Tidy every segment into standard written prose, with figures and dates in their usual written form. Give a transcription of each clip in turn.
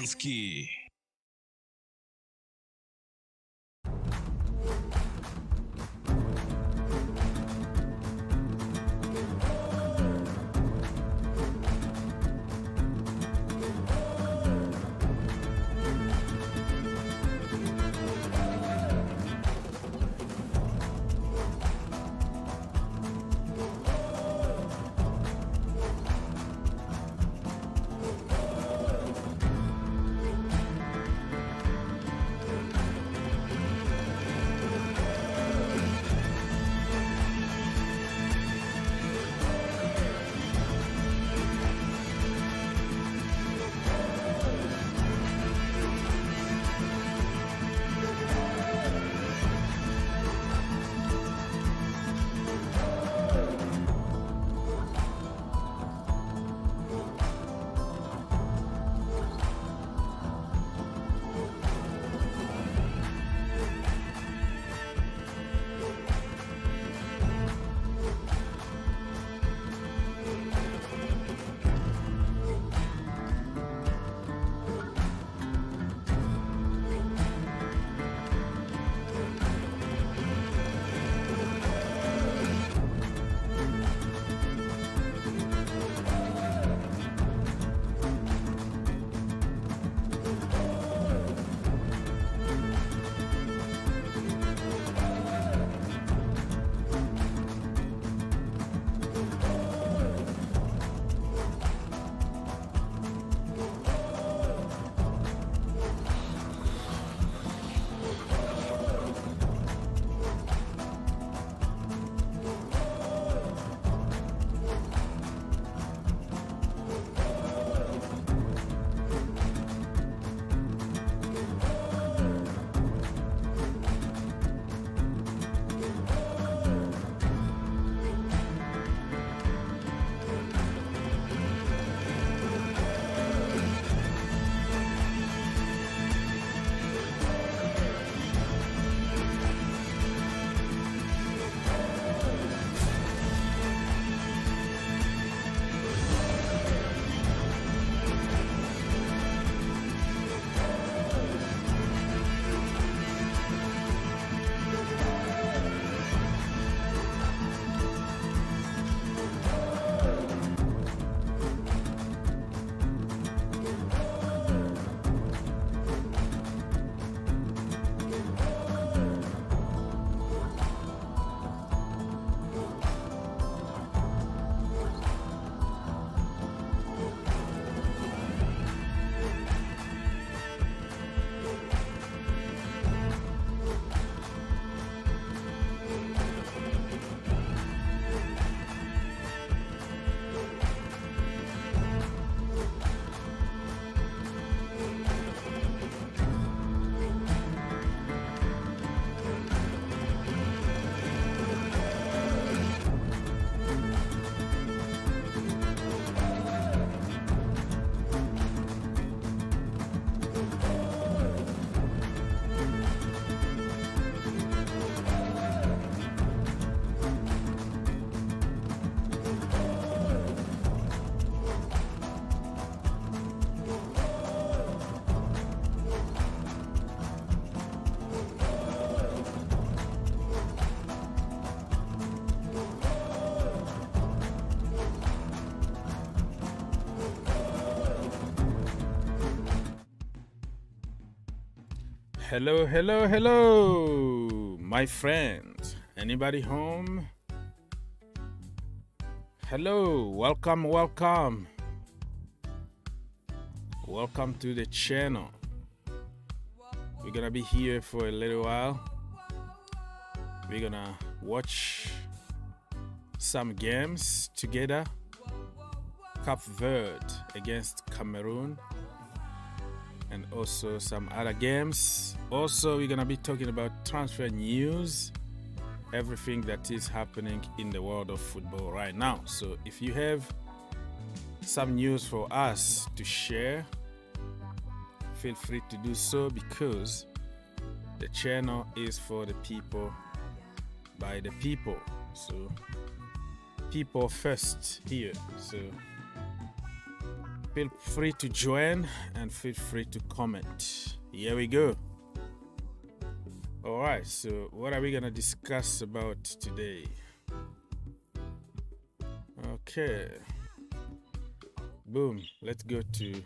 CarefreeLewisG. Hello, hello, hello, my friends. Anybody home? Hello, welcome, welcome. Welcome to the channel. We're gonna be here for a little while. We're gonna watch some games together. Cape Verde against Cameroon, and also some other games. Also, we're gonna be talking about transfer news, everything that is happening in the world of football right now. So if you have some news for us to share, feel free to do so, because the channel is for the people, by the people. So people first here. So Feel free to join and feel free to comment. Here we go. All right, so what are we gonna discuss about today? Okay. Boom. Let's go to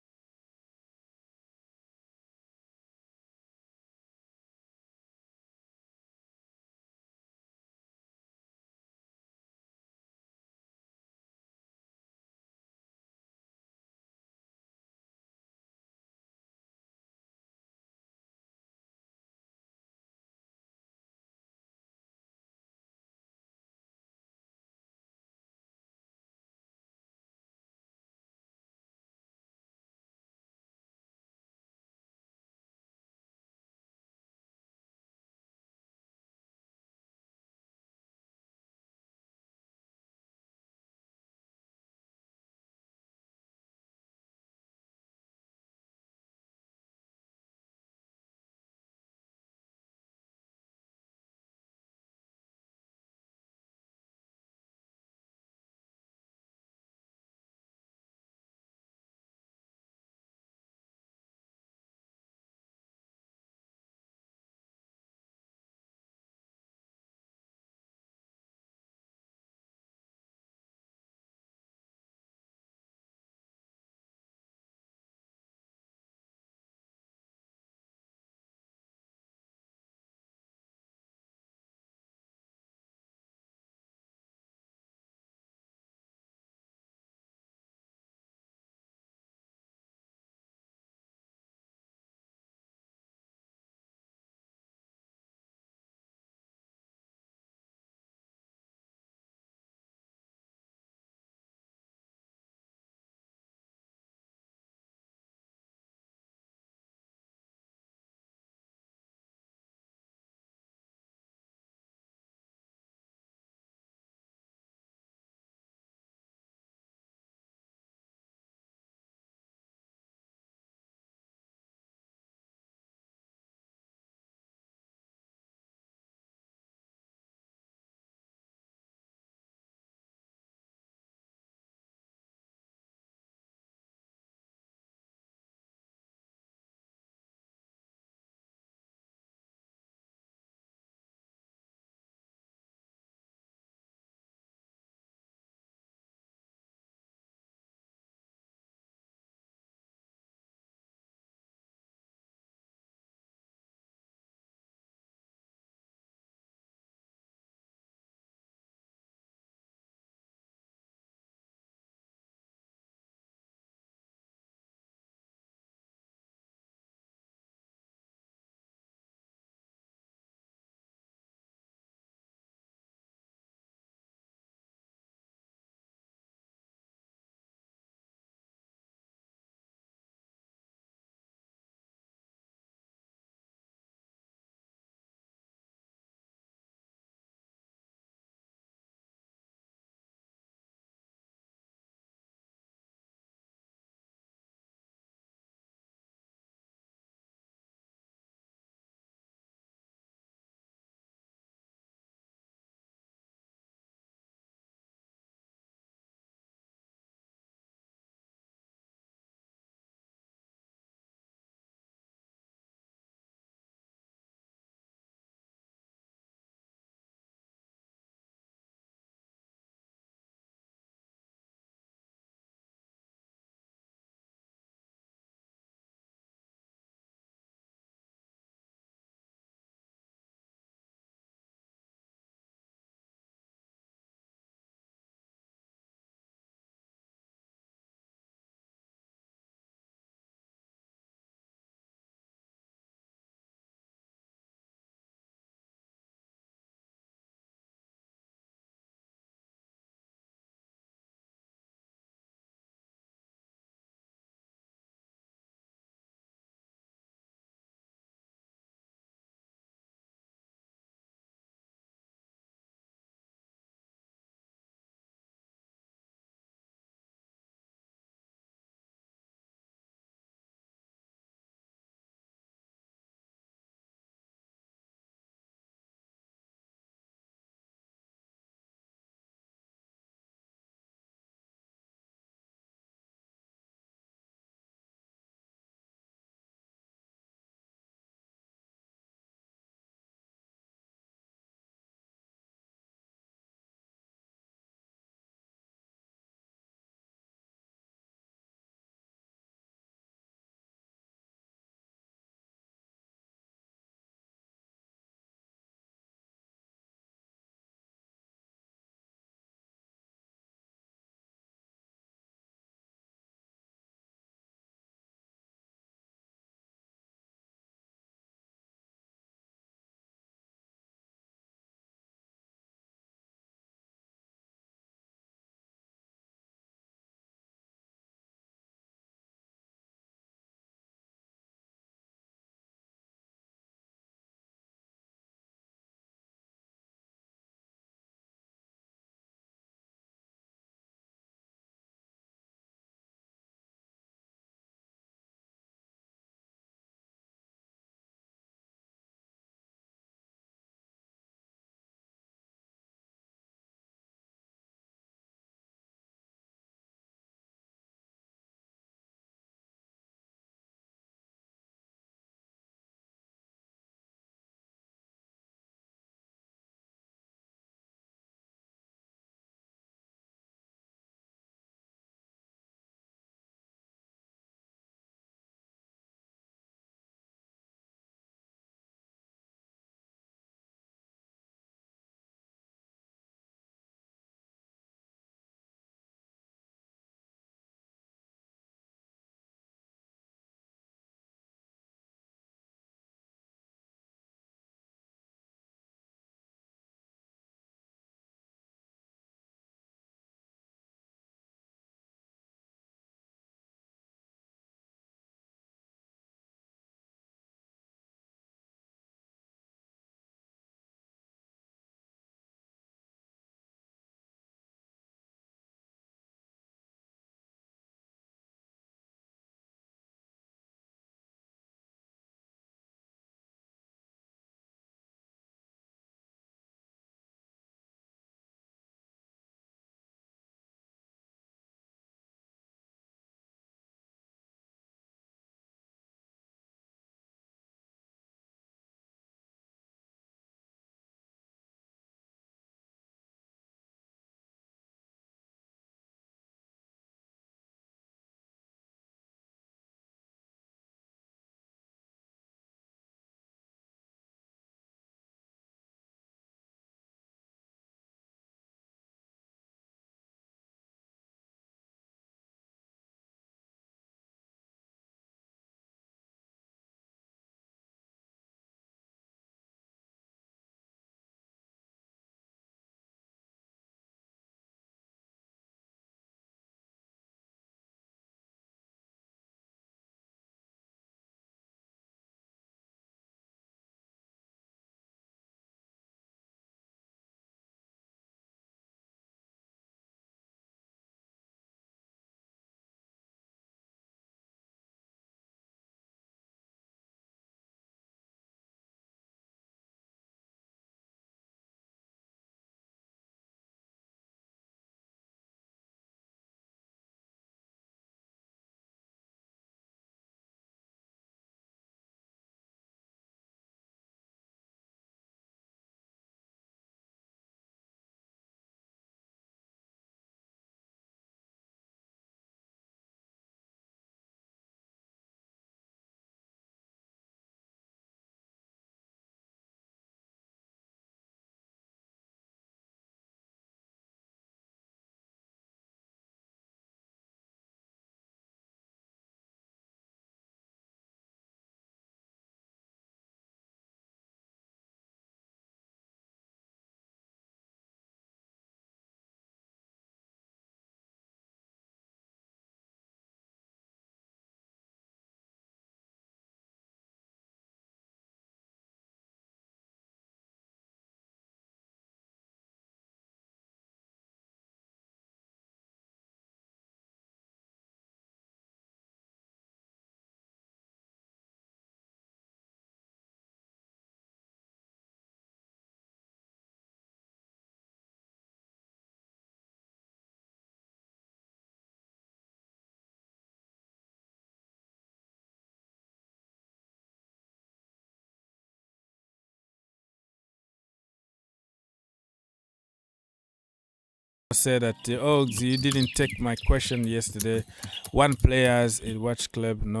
said that, oh, you didn't take my question yesterday. One players in which club? No.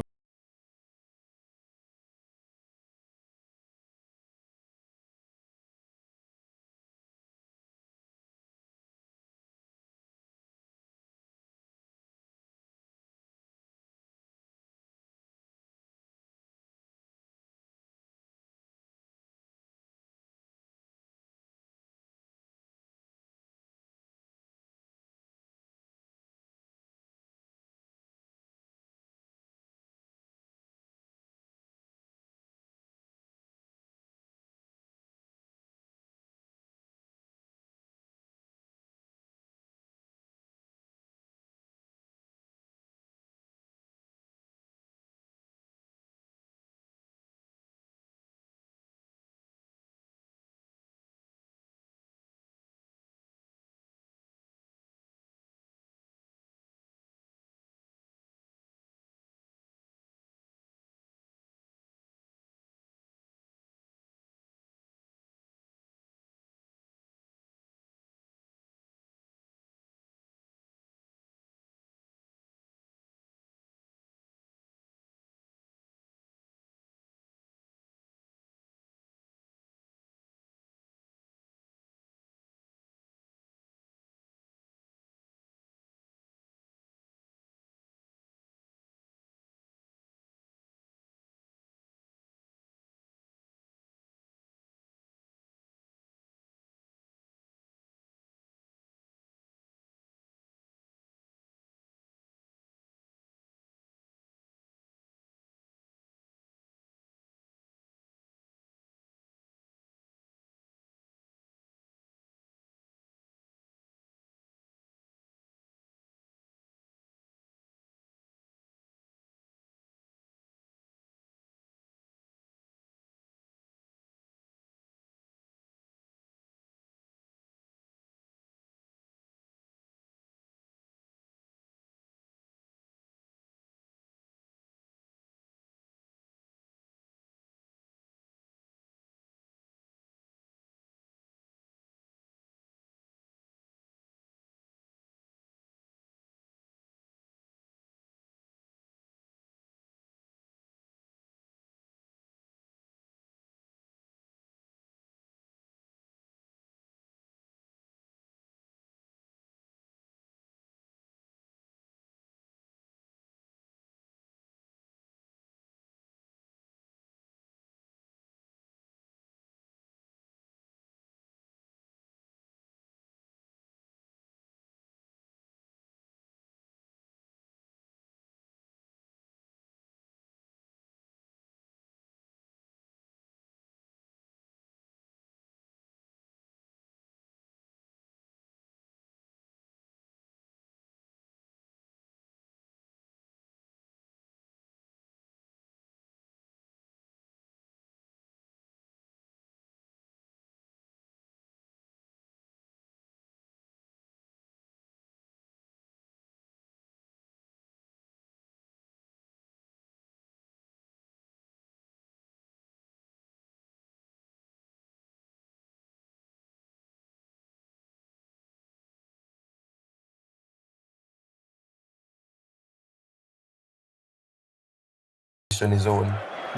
On his own.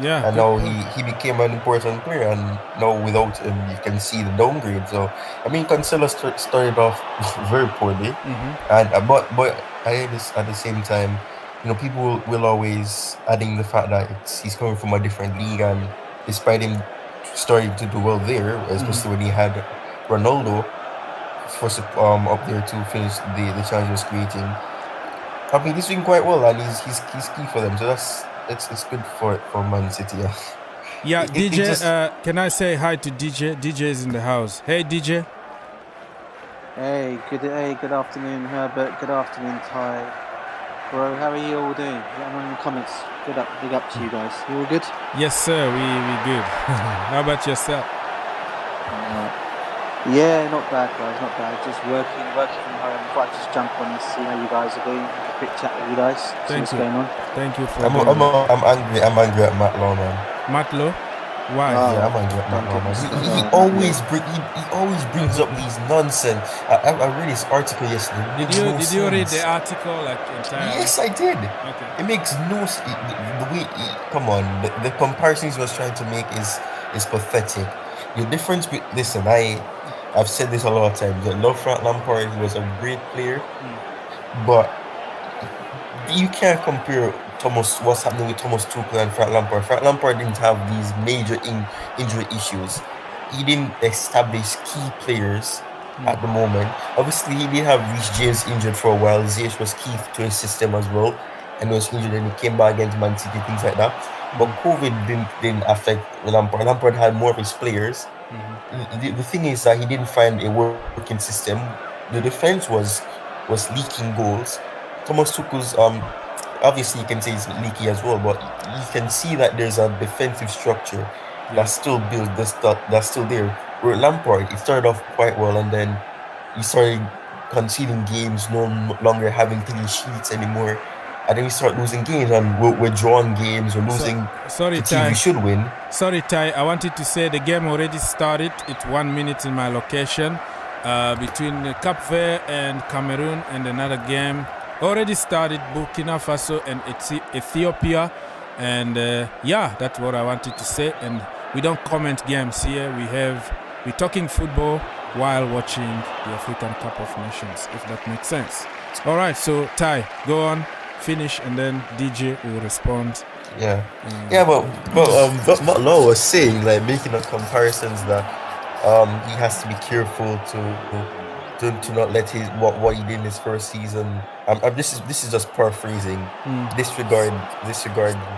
Yeah. And now he became an important player, and now without him, you can see the downgrade. So, I mean, Cancelo started off very poorly, and but at the same time, people will always adding the fact that he's coming from a different league, and despite him starting to do well there, especially when he had Ronaldo up there to finish the challenge he was creating. I mean, he's doing quite well, and he's key for them. So it's good for Man City. Yeah. Yeah, DJ. Can I say hi to DJ? DJ is in the house. Hey, DJ. Hey, good afternoon, Herbert. Good afternoon, Ty. Bro, how are you all doing? Let me know in the comments. Big up to you guys. You all good? Yes, sir. We good. How about yourself? Yeah, not bad, guys. Not bad. Just working from home. Thought I'd just jump on and see how you guys are doing. Have a quick chat with you guys. See what's going on. Thank you for. I'm angry. I'm angry at Matt Lowe, man. Matt Lowe? Why? Yeah, I might get Matt Norman. He always brings up these nonsense. I read his article yesterday. It makes no Did you read the article like entirely? Yes, I did. Okay. It makes no the way. Come on, the comparisons he was trying to make is pathetic. The difference with I've said this a lot of times. I love Frank Lampard. He was a great player, but you can't compare what's happening with Thomas Tuchel and Frank Lampard. Frank Lampard didn't have these major injury issues. He didn't establish key players at the moment. Obviously, he did have Reece James injured for a while. Ziyech was key to his system as well, and was injured, and he came back against Man City, things like that. But COVID didn't affect Lampard. Lampard had more of his players. The thing is that he didn't find a working system. The defense was leaking goals. Thomas Tuchel's obviously you can say it's leaky as well, but you can see that there's a defensive structure that's still built, that's still there. Where Lampard, it started off quite well, and then he started conceding games, no longer having clean sheets anymore, and then we start losing games, and we're drawing games, we're losing. Sorry, the team we should win. Sorry, Ty. I wanted to say the game already started. It's 1 minute in my location between Cape Verde and Cameroon, and another game already started, Burkina Faso and Ethiopia, and that's what I wanted to say. And we don't comment games here. We're talking football while watching the African Cup of Nations, if that makes sense. All right, so Ty, go on, finish, and then DJ will respond. But what Law was saying, like making the comparisons that he has to be careful to not let what he did in his first season. This is just paraphrasing. Disregard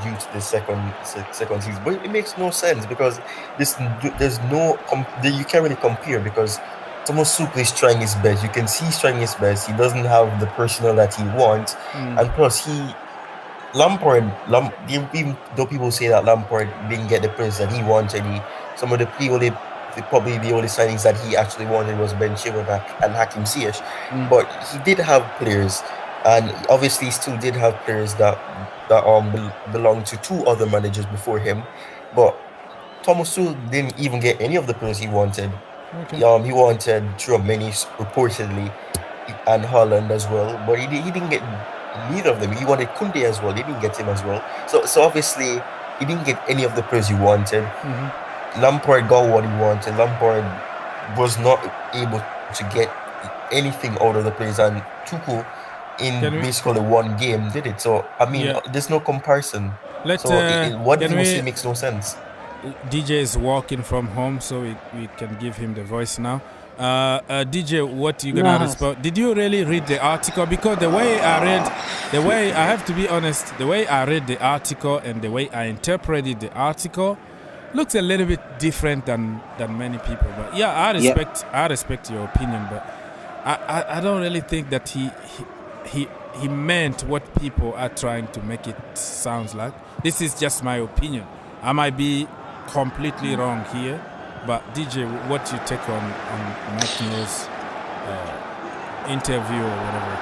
due to the second season, but it makes no sense because there's no you can't really compare because Thomas Tuchel is trying his best. You can see he's trying his best. He doesn't have the personnel that he wants, and plus Lampard, even though people say that Lampard didn't get the players that he wanted, probably the only signings that he actually wanted was Ben Chilwell and Hakim Ziyech. But he did have players, and obviously he still did have players that belonged to two other managers before him. But Thomas Tuchel didn't even get any of the players he wanted. He wanted Tchouaméni reportedly, and Haaland as well, but he didn't get neither of them. He wanted Koundé as well. He didn't get him as well. So obviously he didn't get any of the players he wanted. Lampard got what he wanted. Lampard was not able to get anything out of the players, and Tuchel in basically one game did it. So I mean, there's no comparison. What he say makes no sense. DJ is walking from home, so we can give him the voice now. DJ, what you gonna respond? Did you really read the article? Because the way I have to be honest, the way I read the article and the way I interpreted the article looks a little bit different than many people. But yeah, I respect your opinion, but I don't really think that he meant what people are trying to make it sound like. This is just my opinion. I might be completely wrong here, but DJ, what you take on Matt Moore's interview or whatever?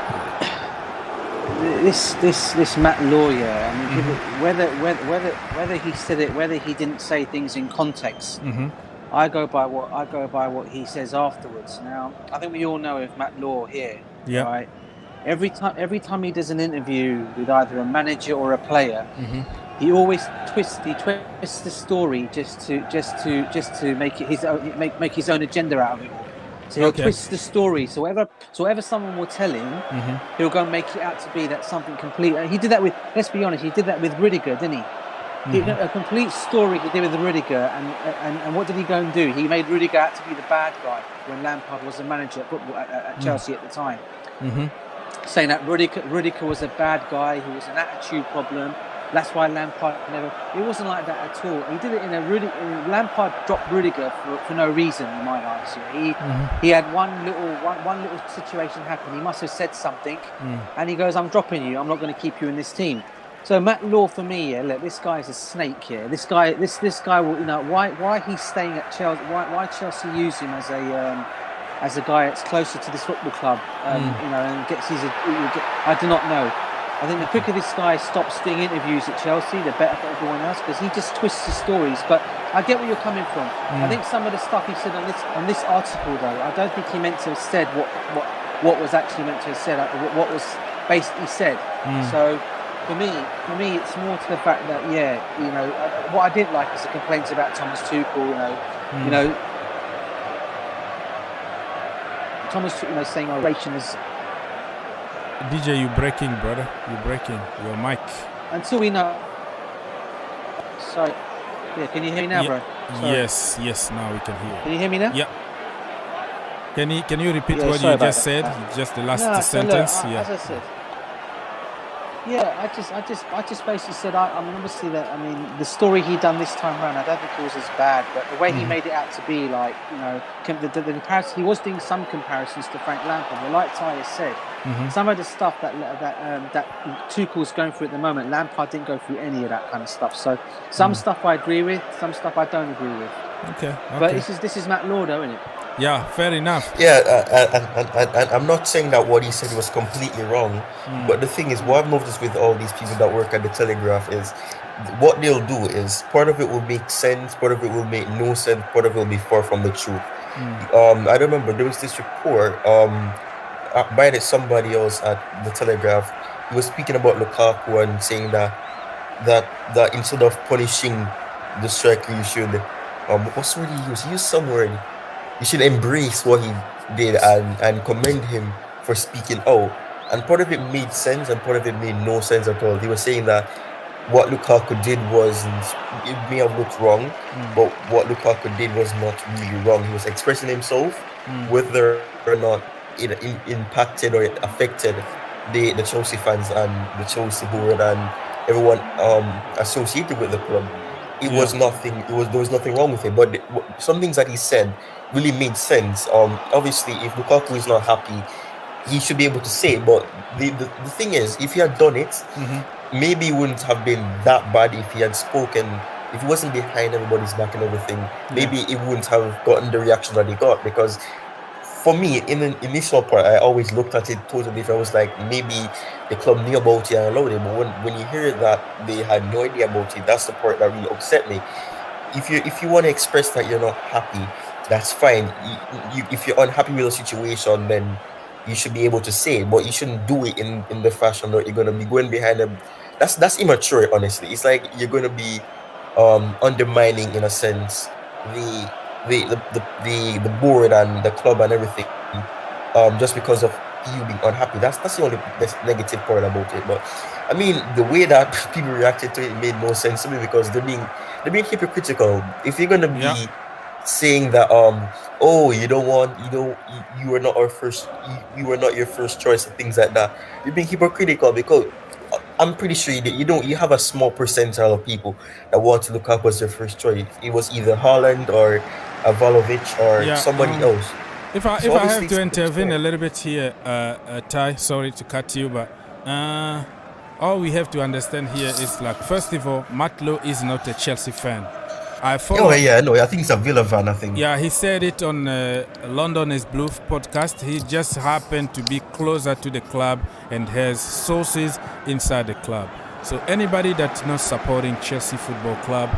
This Matt Lawyer, I mean, whether he said it, whether he didn't say things in context, I go by what he says afterwards. Now, I think we all know of Matt Law here, right? Every time he does an interview with either a manager or a player, he always twists the story just to make it his own, make his own agenda out of it. So he'll twist the story. So whatever someone will tell him, he'll go and make it out to be that something complete. He did that with, let's be honest, he did that with Rudiger, didn't he? A complete story he did with Rudiger, and what did he go and do? He made Rudiger out to be the bad guy when Lampard was the manager at football at Chelsea at the time. Saying that Rudiger was a bad guy, he was an attitude problem. That's why Lampard never. It wasn't like that at all. He did it in Lampard dropped Rudiger for no reason in my eyes. He had one little situation happen. He must have said something, and he goes, "I'm dropping you. I'm not going to keep you in this team." So Matt Law for me, look, this guy is a snake here. This guy will, why he's staying at Chelsea? Why Chelsea use him as a guy that's closer to this football club? And gets I do not know. I think the quicker this guy stops doing interviews at Chelsea, the better for everyone else, because he just twists his stories. But I get where you're coming from. I think some of the stuff he said on this article, though, I don't think he meant to have said what was actually meant to have said, what was basically said. So for me, it's more to the fact that what I didn't like is the complaints about Thomas Tuchel. Thomas Tuchel, saying oration is. DJ, you breaking, brother. You breaking your mic. Until we know. Sorry. Yeah, can you hear me now, bro? Sorry. Yes. Now we can hear. Can you hear me now? Yeah. Can you repeat what you just said? Just the last sentence. So look, as I said. Yeah, I just basically said obviously that the story he done this time around, I don't think it was as bad, but the way he made it out to be, like the comparison, he was doing some comparisons to Frank Lampard. But like Ty has said, some of the stuff that Tuchel's going through at the moment, Lampard didn't go through any of that kind of stuff. So some stuff I agree with, some stuff I don't agree with. Okay. But this is Matt Law, though, isn't it? Yeah, fair enough. Yeah, and I'm not saying that what he said was completely wrong, but the thing is, what I've noticed with all these people that work at the Telegraph is what they'll do is part of it will make sense, part of it will make no sense, part of it will be far from the truth. I remember there was this report by somebody else at the Telegraph. He was speaking about Lukaku and saying that instead of punishing the striker, you should what's the word he used? He used some word. You should embrace what he did and commend him for speaking out. And part of it made sense and part of it made no sense at all. He was saying that what Lukaku did it may have looked wrong, but what Lukaku did was not really wrong. He was expressing himself, whether or not it impacted or it affected the Chelsea fans and the Chelsea board and everyone associated with the club. There was nothing wrong with it, but some things that he said really made sense. Obviously, if Lukaku is not happy, he should be able to say it. But the thing is, if he had done it, maybe it wouldn't have been that bad if he had spoken. If he wasn't behind everybody's back and everything, maybe it wouldn't have gotten the reaction that he got. Because for me, in the initial part, I always looked at it totally different. I was like, maybe the club knew about it and allowed it. But when you hear that they had no idea about it, that's the part that really upset me. If you want to express that you're not happy, that's fine. If you're unhappy with the situation, then you should be able to say it. But you shouldn't do it in the fashion that you're going to be going behind them. That's immature, honestly. It's like you're going to be undermining, in a sense, the board and the club and everything, just because of you being unhappy. That's the only negative part about it. But I mean, the way that people reacted to it made no sense to me, because they're being hypocritical. If you're gonna be saying that you were not your first choice and things like that, you're being hypocritical, because I'm pretty sure that you have a small percentile of people that want to look up as their first choice. It was either Haaland or Avalovic or somebody else. If I have to intervene a little bit here, Ty, sorry to cut you, but all we have to understand here is, like, first of all, Matt Lowe is not a Chelsea fan. I think it's a Villa fan, I think. Yeah, he said it on London is Blue podcast. He just happened to be closer to the club and has sources inside the club. So anybody that's not supporting Chelsea Football Club,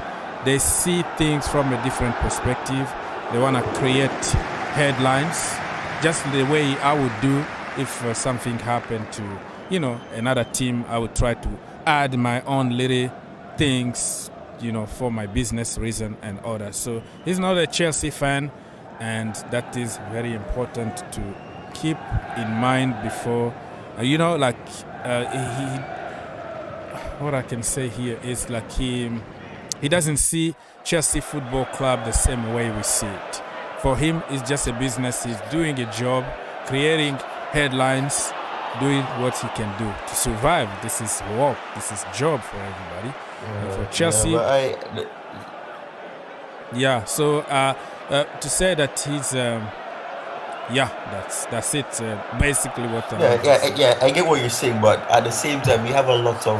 they see things from a different perspective. They want to create headlines, just the way I would do if something happened to, another team. I would try to add my own little things, for my business reason and others. So he's not a Chelsea fan, and that is very important to keep in mind before, what I can say here is, like, he doesn't see Chelsea Football Club the same way we see it. For him, it's just a business. He's doing a job, creating headlines, doing what he can do to survive. This is work. This is job for everybody. And for Chelsea, So to say that he's, that's it. Basically, what. I get what you're saying, but at the same time, we have a lot of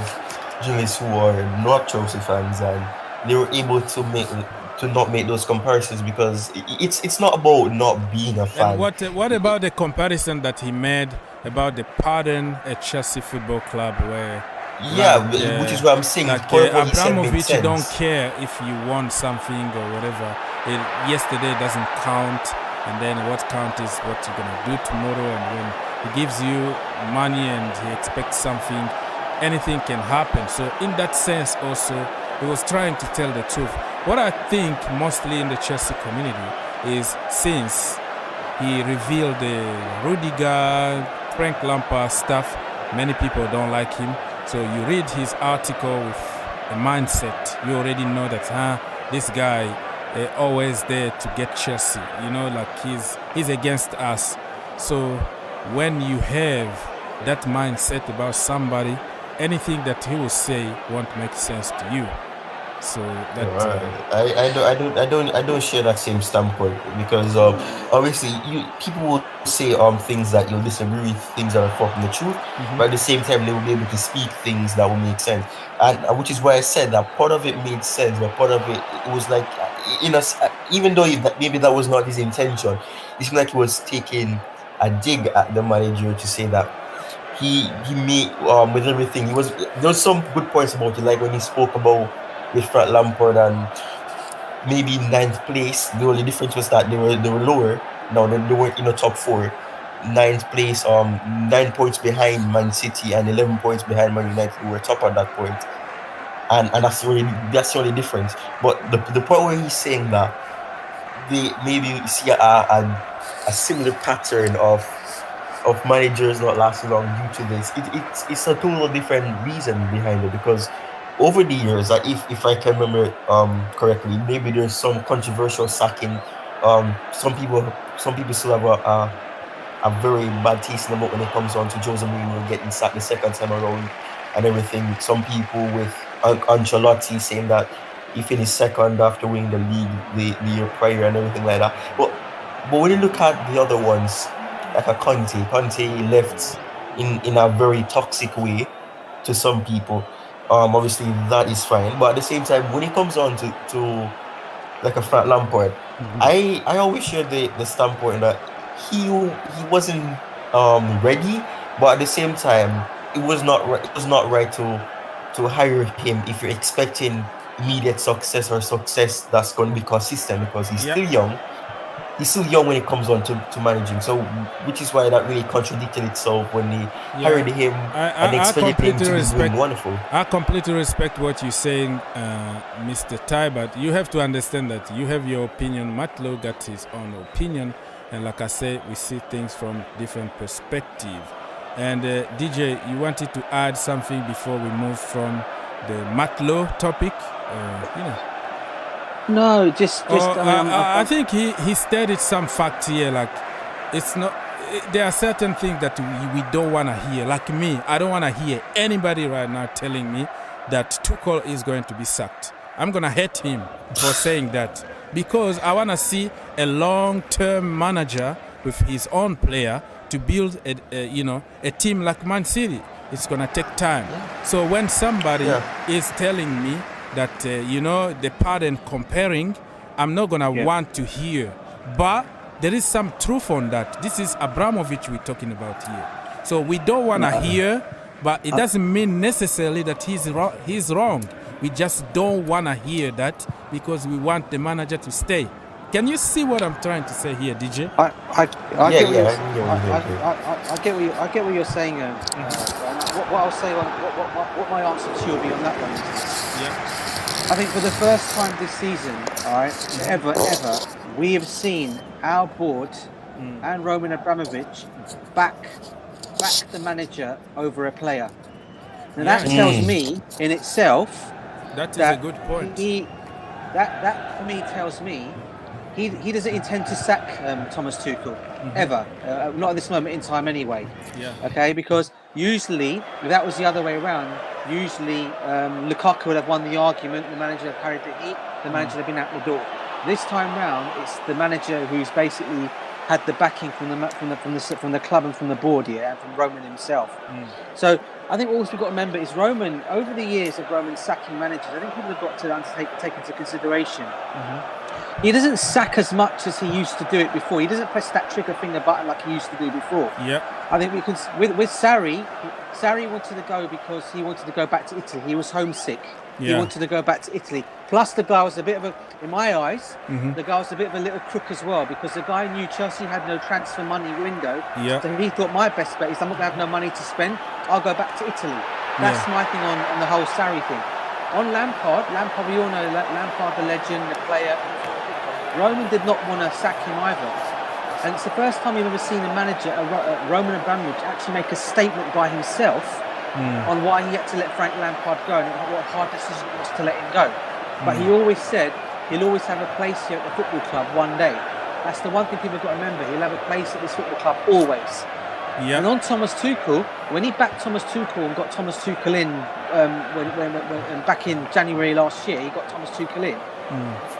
journalists who are not Chelsea fans, and they were able to to not make those comparisons, because it's not about not being a fan. And what about the comparison that he made about the pardon at Chelsea Football Club, where which is what I'm saying. Like Abramovic don't care if you want something or whatever. Yesterday doesn't count, and then what counts is what you're gonna do tomorrow. And when he gives you money and he expects something, anything can happen. So in that sense, also he was trying to tell the truth. What I think mostly in the Chelsea community is, since he revealed the Rudiger, Frank Lampard stuff, many people don't like him. So you read his article with a mindset. You already know that this guy always there to get Chelsea. You know, like he's against us. So when you have that mindset about somebody, anything that he will say won't make sense to you. So that I don't share that same standpoint, because obviously people will say things that you disagree with, things that are far from the truth, but at the same time they will be able to speak things that will make sense, and which is why I said that part of it made sense, but part of it was like, even though maybe that was not his intention, it seemed like he was taking a dig at the manager to say that he made with everything. There was some good points about it, like when he spoke about with Frank Lampard and maybe 9th place. The only difference was that they were lower. No, they weren't in the top 4. 9th place, 9 points behind Man City and 11 points behind Man United, who were top at that point. And that's the only difference. But the point where he's saying that they maybe see a similar pattern of managers not lasting long due to this. It's a total different reason behind it, because over the years, if I can remember correctly, maybe there's some controversial sacking. Some people still have a very bad taste in the mouth when it comes on to Jose Mourinho getting sacked the second time around and everything. Some people with Ancelotti saying that he finished second after winning the league the year prior and everything like that. But when you look at the other ones, like a Conte left in a very toxic way to some people. Obviously that is fine, but at the same time, when it comes on to like a Frank Lampard, I always share the standpoint that he wasn't ready, but at the same time, it was not right to hire him if you're expecting immediate success or success that's going to be consistent, because he's still young. He's still young when it comes on to managing, so which is why that really contradicted itself when they hired him and expected him to be doing wonderful. I completely respect what you're saying, Mr. Ty, but you have to understand that you have your opinion. Matt Lowe got his own opinion, and like I say, we see things from different perspective. And DJ, you wanted to add something before we move from the Matt Lowe topic? No, just. I think he stated some facts here. Like, it's not. There are certain things that we don't want to hear. Like me, I don't want to hear anybody right now telling me that Tuchel is going to be sacked. I'm gonna hate him for saying that, because I want to see a long-term manager with his own player to build a team like Man City. It's gonna take time. So when somebody is telling me that the pardon comparing, I'm not gonna want to hear, but there is some truth on that. This is Abramovic we're talking about here, so we don't want to hear, but it doesn't mean necessarily that he's wrong. We just don't want to hear that because we want the manager to stay. Can you see what I'm trying to say here, DJ? I get what you're saying. What I'll say on what my answer to you will be on that one is, I think for the first time this season, all right, ever, we have seen our board and Roman Abramovich back the manager over a player. Now that tells me in itself that is a good point. That for me tells me he doesn't intend to sack Thomas Tuchel ever, not at this moment in time anyway. Okay, because usually if that was the other way around, Lukaku would have won the argument, the manager would have carried the heat, the manager would have been out the door. This time round, it's the manager who's basically had the backing from the club and from the board, and from Roman himself. So I think all we've got to remember is Roman, over the years of Roman sacking managers, I think people have got to take into consideration. He doesn't sack as much as he used to do it before. He doesn't press that trigger finger button like he used to do before. I think we can, with Sarri wanted to go because he wanted to go back to Italy. He was homesick. He wanted to go back to Italy. Plus, the guy was a bit of in my eyes, the guy was a bit of a little crook as well, because the guy knew Chelsea had no transfer money window. So he thought, my best bet is I'm not going to have no money to spend. I'll go back to Italy. That's my thing on the whole Sarri thing. On Lampard, we all know Lampard, the legend, the player. Roman did not want to sack him either. And it's the first time you've ever seen a manager, Roman Abramovic, actually make a statement by himself on why he had to let Frank Lampard go and what a hard decision it was to let him go. But he always said he'll always have a place here at the football club one day. That's the one thing people have got to remember. He'll have a place at this football club always. And on Thomas Tuchel, when he backed Thomas Tuchel and got Thomas Tuchel in when back in January last year, he got Thomas Tuchel in.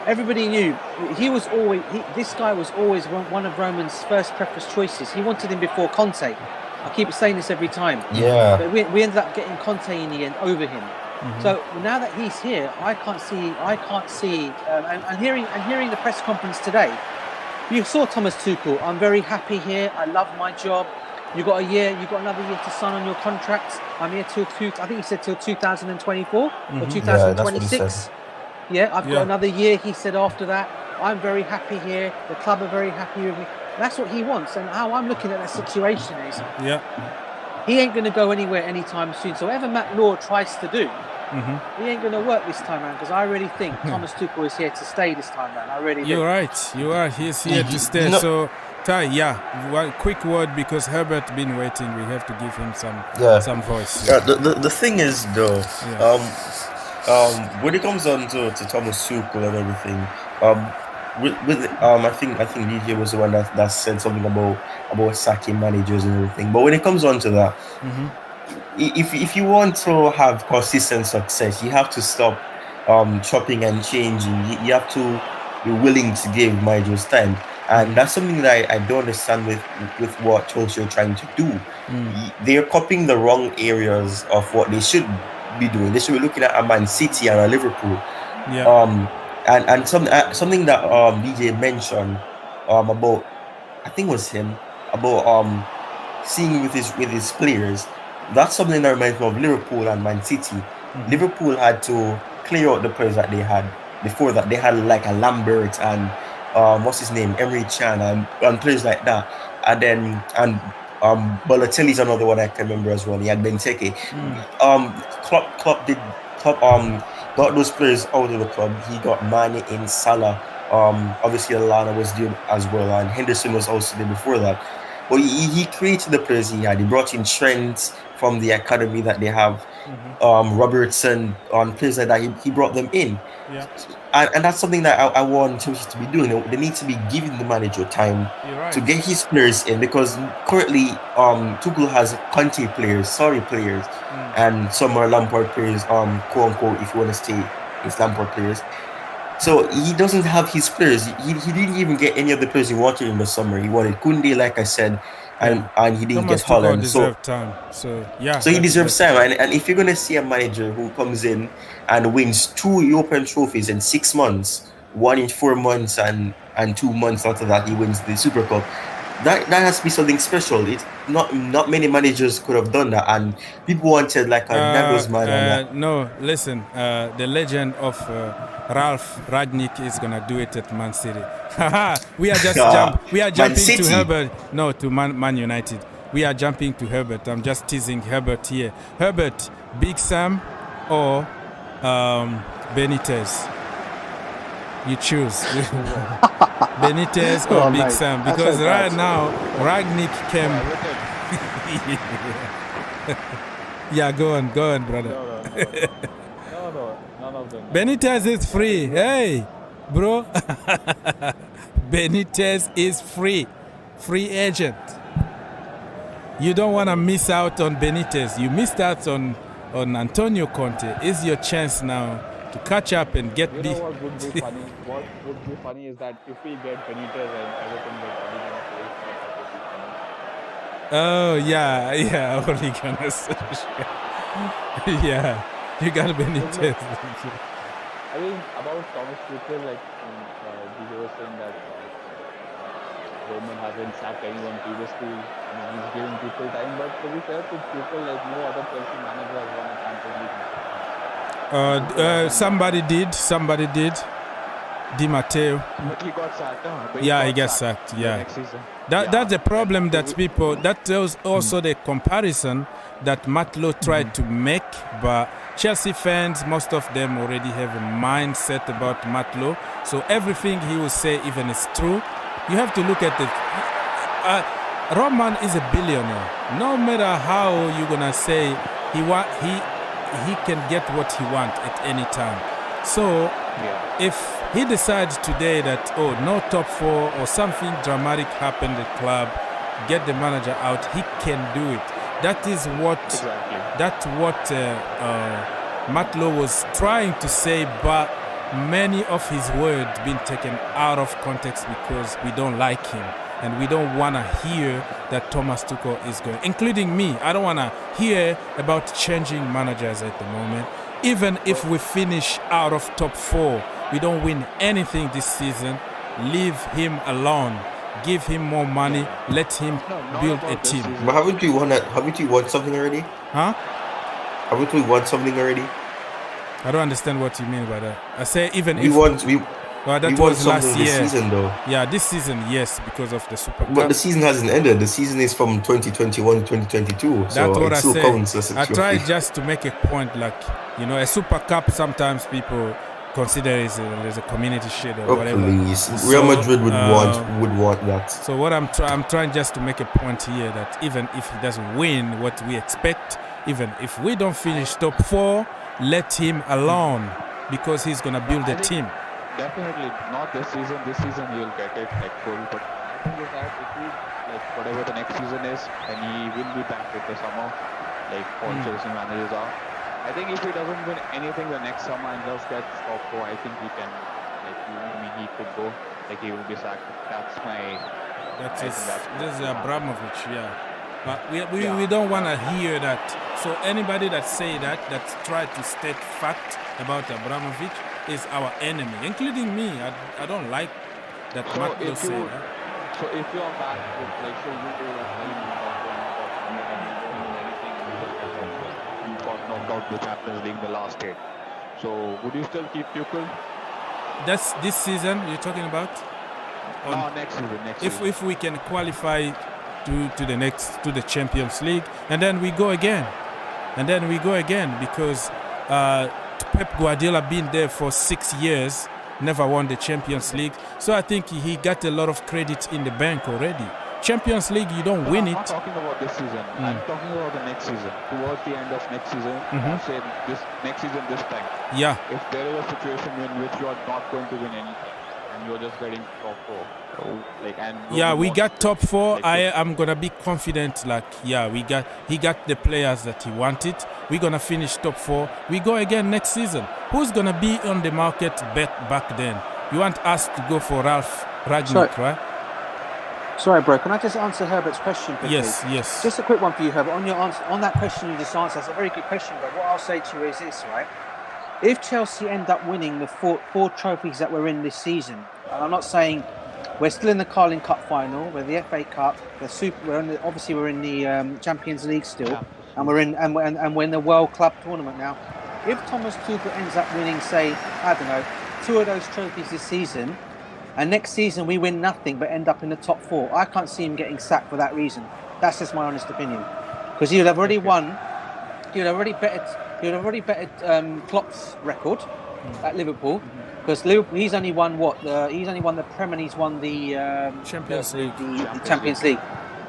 Everybody knew this guy was always one of Roman's first preference choices. He wanted him before Conte. I keep saying this every time. But we ended up getting Conte in the end over him. So now that he's here, I can't see. And hearing the press conference today, you saw Thomas Tuchel. I'm very happy here. I love my job. You got another year to sign on your contract. I'm here till I think he said till 2024 or 2026. I've got another year, he said after that. I'm very happy here. The club are very happy with me. That's what he wants. And how I'm looking at that situation is he ain't going to go anywhere anytime soon. So whatever Matt Law tries to do, he ain't going to work this time around, because I really think Thomas Tuchel is here to stay this time around. I really do. You're right. You are. He's here to stay. So, Ty, one quick word, because Herbert been waiting. We have to give him some voice. The thing is, though, when it comes on to Thomas Tuchel and everything, I think DJ was the one that said something about sacking managers and everything. But when it comes on to that, if you want to have consistent success, you have to stop chopping and changing. You have to be willing to give managers time. And that's something that I don't understand with what Chelsea are trying to do. They're copying the wrong areas of what they should be doing. They should be looking at a Man City and a Liverpool. And something that DJ mentioned about, I think it was him, about seeing with his players. That's something that reminds me of Liverpool and Man City. Liverpool had to clear out the players that they had before that. They had like a Lambert and what's his name, Emery Chan and players like that. And Balotelli's another one I can remember as well. He had Benteke. Klopp got those players out of the club. He got Mane in, Salah. Obviously Alana was there as well, and Henderson was also there before that. But he created the players he had. He brought in Trent from the academy that they have. Robertson, on players like that, he brought them in. And that's something that I want Chelsea to be doing. They need to be giving the manager time to get his players in, because currently Tuchel has Conte players, sorry players, and some are Lampard players, quote unquote, if you want to stay, it's Lampard players. So he doesn't have his players. He didn't even get any of the players he wanted in the summer. He wanted Koundé, like I said, and he didn't get Holland. So he deserves time. And if you're gonna see a manager who comes in and wins 2 European trophies in 6 months, 1 in 4 months, and 2 months after that he wins the Super Cup, that has to be something special. It's not many managers could have done that, and people wanted like a Nagelsmann. No, listen, the legend of Ralph Rangnick is gonna do it at Man City. We are jumping to Herbert. No, to Man United. We are jumping to Herbert. I'm just teasing Herbert here. Herbert, Big Sam or Benitez? You choose. Benitez or Big Sam, because right now Rangnick came. Go on, brother. No, none of them. Benitez is free. Hey, bro. Benitez is free agent. You don't want to miss out on Benitez. You missed out on Antonio Conte. It's your chance now to catch up and get What would be funny? What would be funny is that if we get Benitez and everything gets Oh, yeah, only gonna say. Yeah, you got Benitez. I mean, about Thomas Tuchel, like DJ was saying that Roman hasn't sacked anyone previously. I mean, he's giving people time, but to be fair to Tuchel, like no other Chelsea manager has won a Champions League. Somebody did. Di Matteo. But he got sacked. He got sacked. Yeah. Next season. That's the problem that people. That was also the comparison that Matt Lowe tried to make, but Chelsea fans, most of them already have a mindset about Matt Lowe. So everything he will say, even is true. You have to look at it. Rantman is a billionaire. No matter how you're gonna say he can get what he wants at any time. So if he decides today that no top 4 or something dramatic happened at the club, get the manager out, he can do it. That is what Matt Lowe was trying to say, but many of his words been taken out of context because we don't like him and we don't want to hear that Thomas Tuchel is going, including me. I don't want to hear about changing managers at the moment. Even if we finish out of top 4, we don't win anything this season, leave him alone. Give him more money. Let him build a team. But haven't we won something already? Huh? Haven't we won something already? I don't understand what you mean by that. I say even we if won that was last year. This season, though. Yeah, this season, yes, because of the Super Cup. But the season hasn't ended. The season is from 2021 to 2022. That's so what it I still said. counts. I try just to make a point, like, a Super Cup. Sometimes people consider it as a community shit or whatever. Please. Real Madrid would want that. So what I'm trying just to make a point here that even if he doesn't win what we expect, even if we don't finish top 4, let him alone because he's gonna build a team. Definitely not this season. This season he'll get it full. But I think is that if he whatever the next season is, and he will be back with the summer, like all Chelsea managers are. I think if he doesn't win anything the next summer and just gets top 4, I think he can, he could go, he will be sacked. That's my. This is Abramovic, yeah. But we don't want to hear that. So anybody that say that try to state fact about Abramovic is our enemy, including me. I don't like that Matt Lowe say that. So if you're back with, so you do you got knocked out the Champions League the last 8. So would you still keep Tuchel? That's this season you're talking about? No, next season. If we can qualify to the Champions League, and then we go again, because Pep Guardiola been there for 6 years, never won the Champions League. So I think he got a lot of credit in the bank already. Champions League, you don't win it. I'm not talking about this season. I'm talking about the next season. Towards the end of next season, say this next season, this time. Yeah. If there is a situation in which you are not going to win anything, and you're just getting top 4, we got top 4. I am gonna be confident. He got the players that he wanted. We're gonna finish top 4. We go again next season. Who's gonna be on the market back then? You want us to go for Ralph Ragnick, right? Sorry, bro. Can I just answer Herbert's question, please? Yes. Just a quick one for you, Herbert. On your answer, on that question you just answered, that's a very good question. But what I'll say to you is this, right? If Chelsea end up winning the four trophies that we're in this season, and I'm not saying we're still in the Carling Cup final, we're the FA Cup, we're in the Champions League still, and we're in the World Club tournament now. If Thomas Tuchel ends up winning, say, I don't know, 2 of those trophies this season, and next season we win nothing but end up in the top 4, I can't see him getting sacked for that reason. That's just my honest opinion, because he'll have already won. He'll have already bettered Klopp's record at Liverpool, because Liverpool, he's only won the Premier and he's won the Champions League. The Champions League.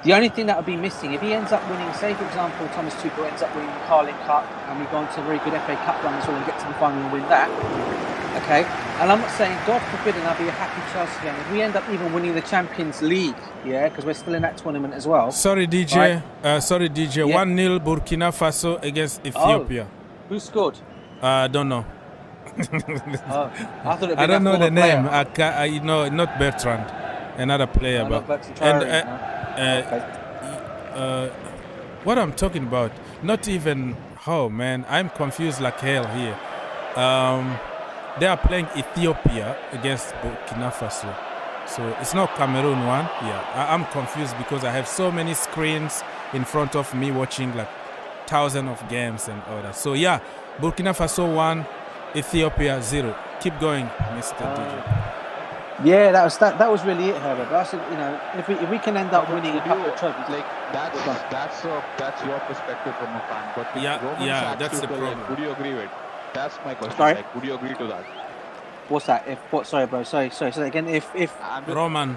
The only thing that would be missing, if he ends up winning, say for example, Thomas Tuchel ends up winning the Carling Cup and we go on to a very good FA Cup run as well and get to the final and win that. Okay, and I'm not saying, God forbid, and I'll be a happy Chelsea fan, if we end up even winning the Champions League, because we're still in that tournament as well. Sorry, DJ. Right? 1-0 Burkina Faso against Ethiopia. Who scored? Don't know. I thought I don't know the name. Not Bertrand, another player. Bertrand, what I'm talking about, not even, oh man, I'm confused like hell here. They are playing Ethiopia against Burkina Faso. So it's not Cameroon one. Yeah, I'm confused because I have so many screens in front of me watching like thousands of games and all that. So yeah, Burkina Faso 1, Ethiopia 0. Keep going, Mr. DJ. Yeah, that was really it, Herbert. But I said, if we can end up winning a couple of trophies, like that's your perspective from a fan. But that's the problem. Would you agree with? That's my question. Sorry? Like, would you agree to that? What's that? Sorry, bro. Sorry. Say that again. If Roman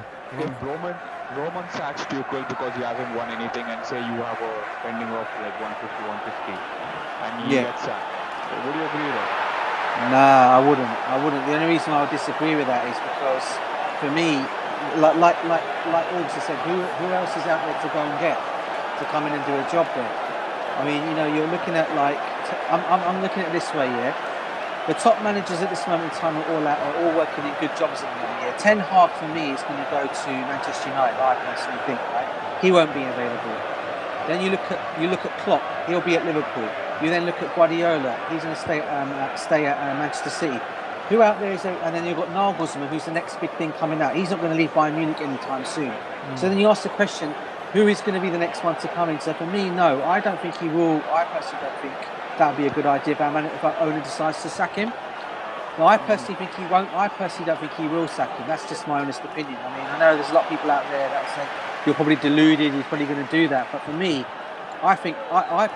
sacks Tuchel because he hasn't won anything, and say you have a spending of like 150, 160, and he gets sacked, would you agree with that? Nah, I wouldn't. The only reason I would disagree with that is because, for me, like August said, who else is out there to go and get to come in and do a job there? I mean, you're looking at I'm looking at it this way, yeah. The top managers at this moment in time are all working in good jobs at the moment. Yeah, Ten Hag for me is going to go to Manchester United. I personally think, right? He won't be available. Then you look at Klopp. He'll be at Liverpool. You then look at Guardiola. He's going to stay at Manchester City. Who out there is there? And then you've got Nagelsmann, who's the next big thing coming out. He's not going to leave Bayern Munich anytime soon. So then you ask the question, who is going to be the next one to come in? So for me, no, I don't think he will. I personally don't think that would be a good idea if our owner decides to sack him. No, I personally think he won't. I personally don't think he will sack him. That's just my honest opinion. I mean, I know there's a lot of people out there that say you're probably deluded, he's probably going to do that. But for me, I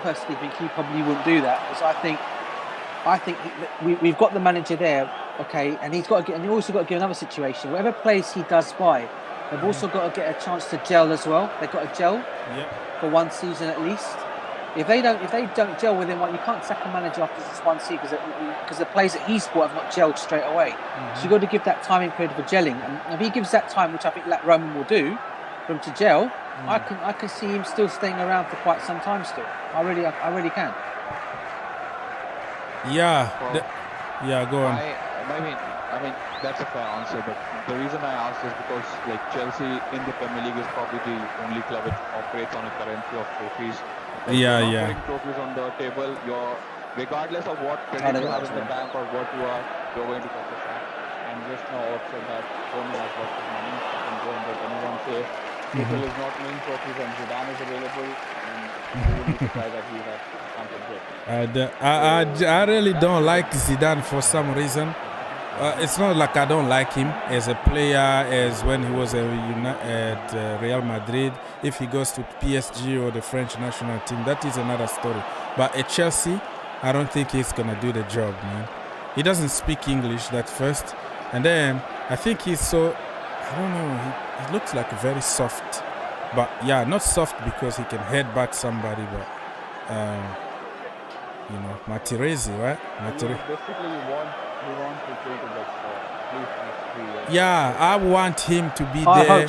personally think he probably wouldn't do that, because I think we've got the manager there, okay, and he's got to get, and you also got to give another situation. Whatever players he does buy, they've also got to get a chance to gel as well. They've got to gel for one season at least. If they don't gel within one, you can't sack a manager after just one season because the players that he's bought have not gelled straight away. So you've got to give that timing period for gelling, and if he gives that time, which I think Roman will do, for him to gel, I can see him still staying around for quite some time still. I really can. Go on. I mean that's a fair answer, but the reason I asked is because like Chelsea in the Premier League is probably the only club which operates on a currency of trophies. Putting trophies on the table, regardless of what credit you have in the bank or what you're going to get the sack. And just now also that Tony has lots of money, you can go and get anyone safe. Tuchel is not winning trophies and Zidane is available, and you will be surprised that he has something great. I really don't like Zidane for some reason. It's not like I don't like him as a player, as when he was at Real Madrid. If he goes to PSG or the French national team, that is another story. But at Chelsea, I don't think he's going to do the job, man. He doesn't speak English, that's first. And then I think he's so, I don't know, he looks like very soft. But yeah, not soft because he can headbutt somebody, but, Terrace, right? Basically, you want to take it like at least 3 years. Yeah, I want him to be there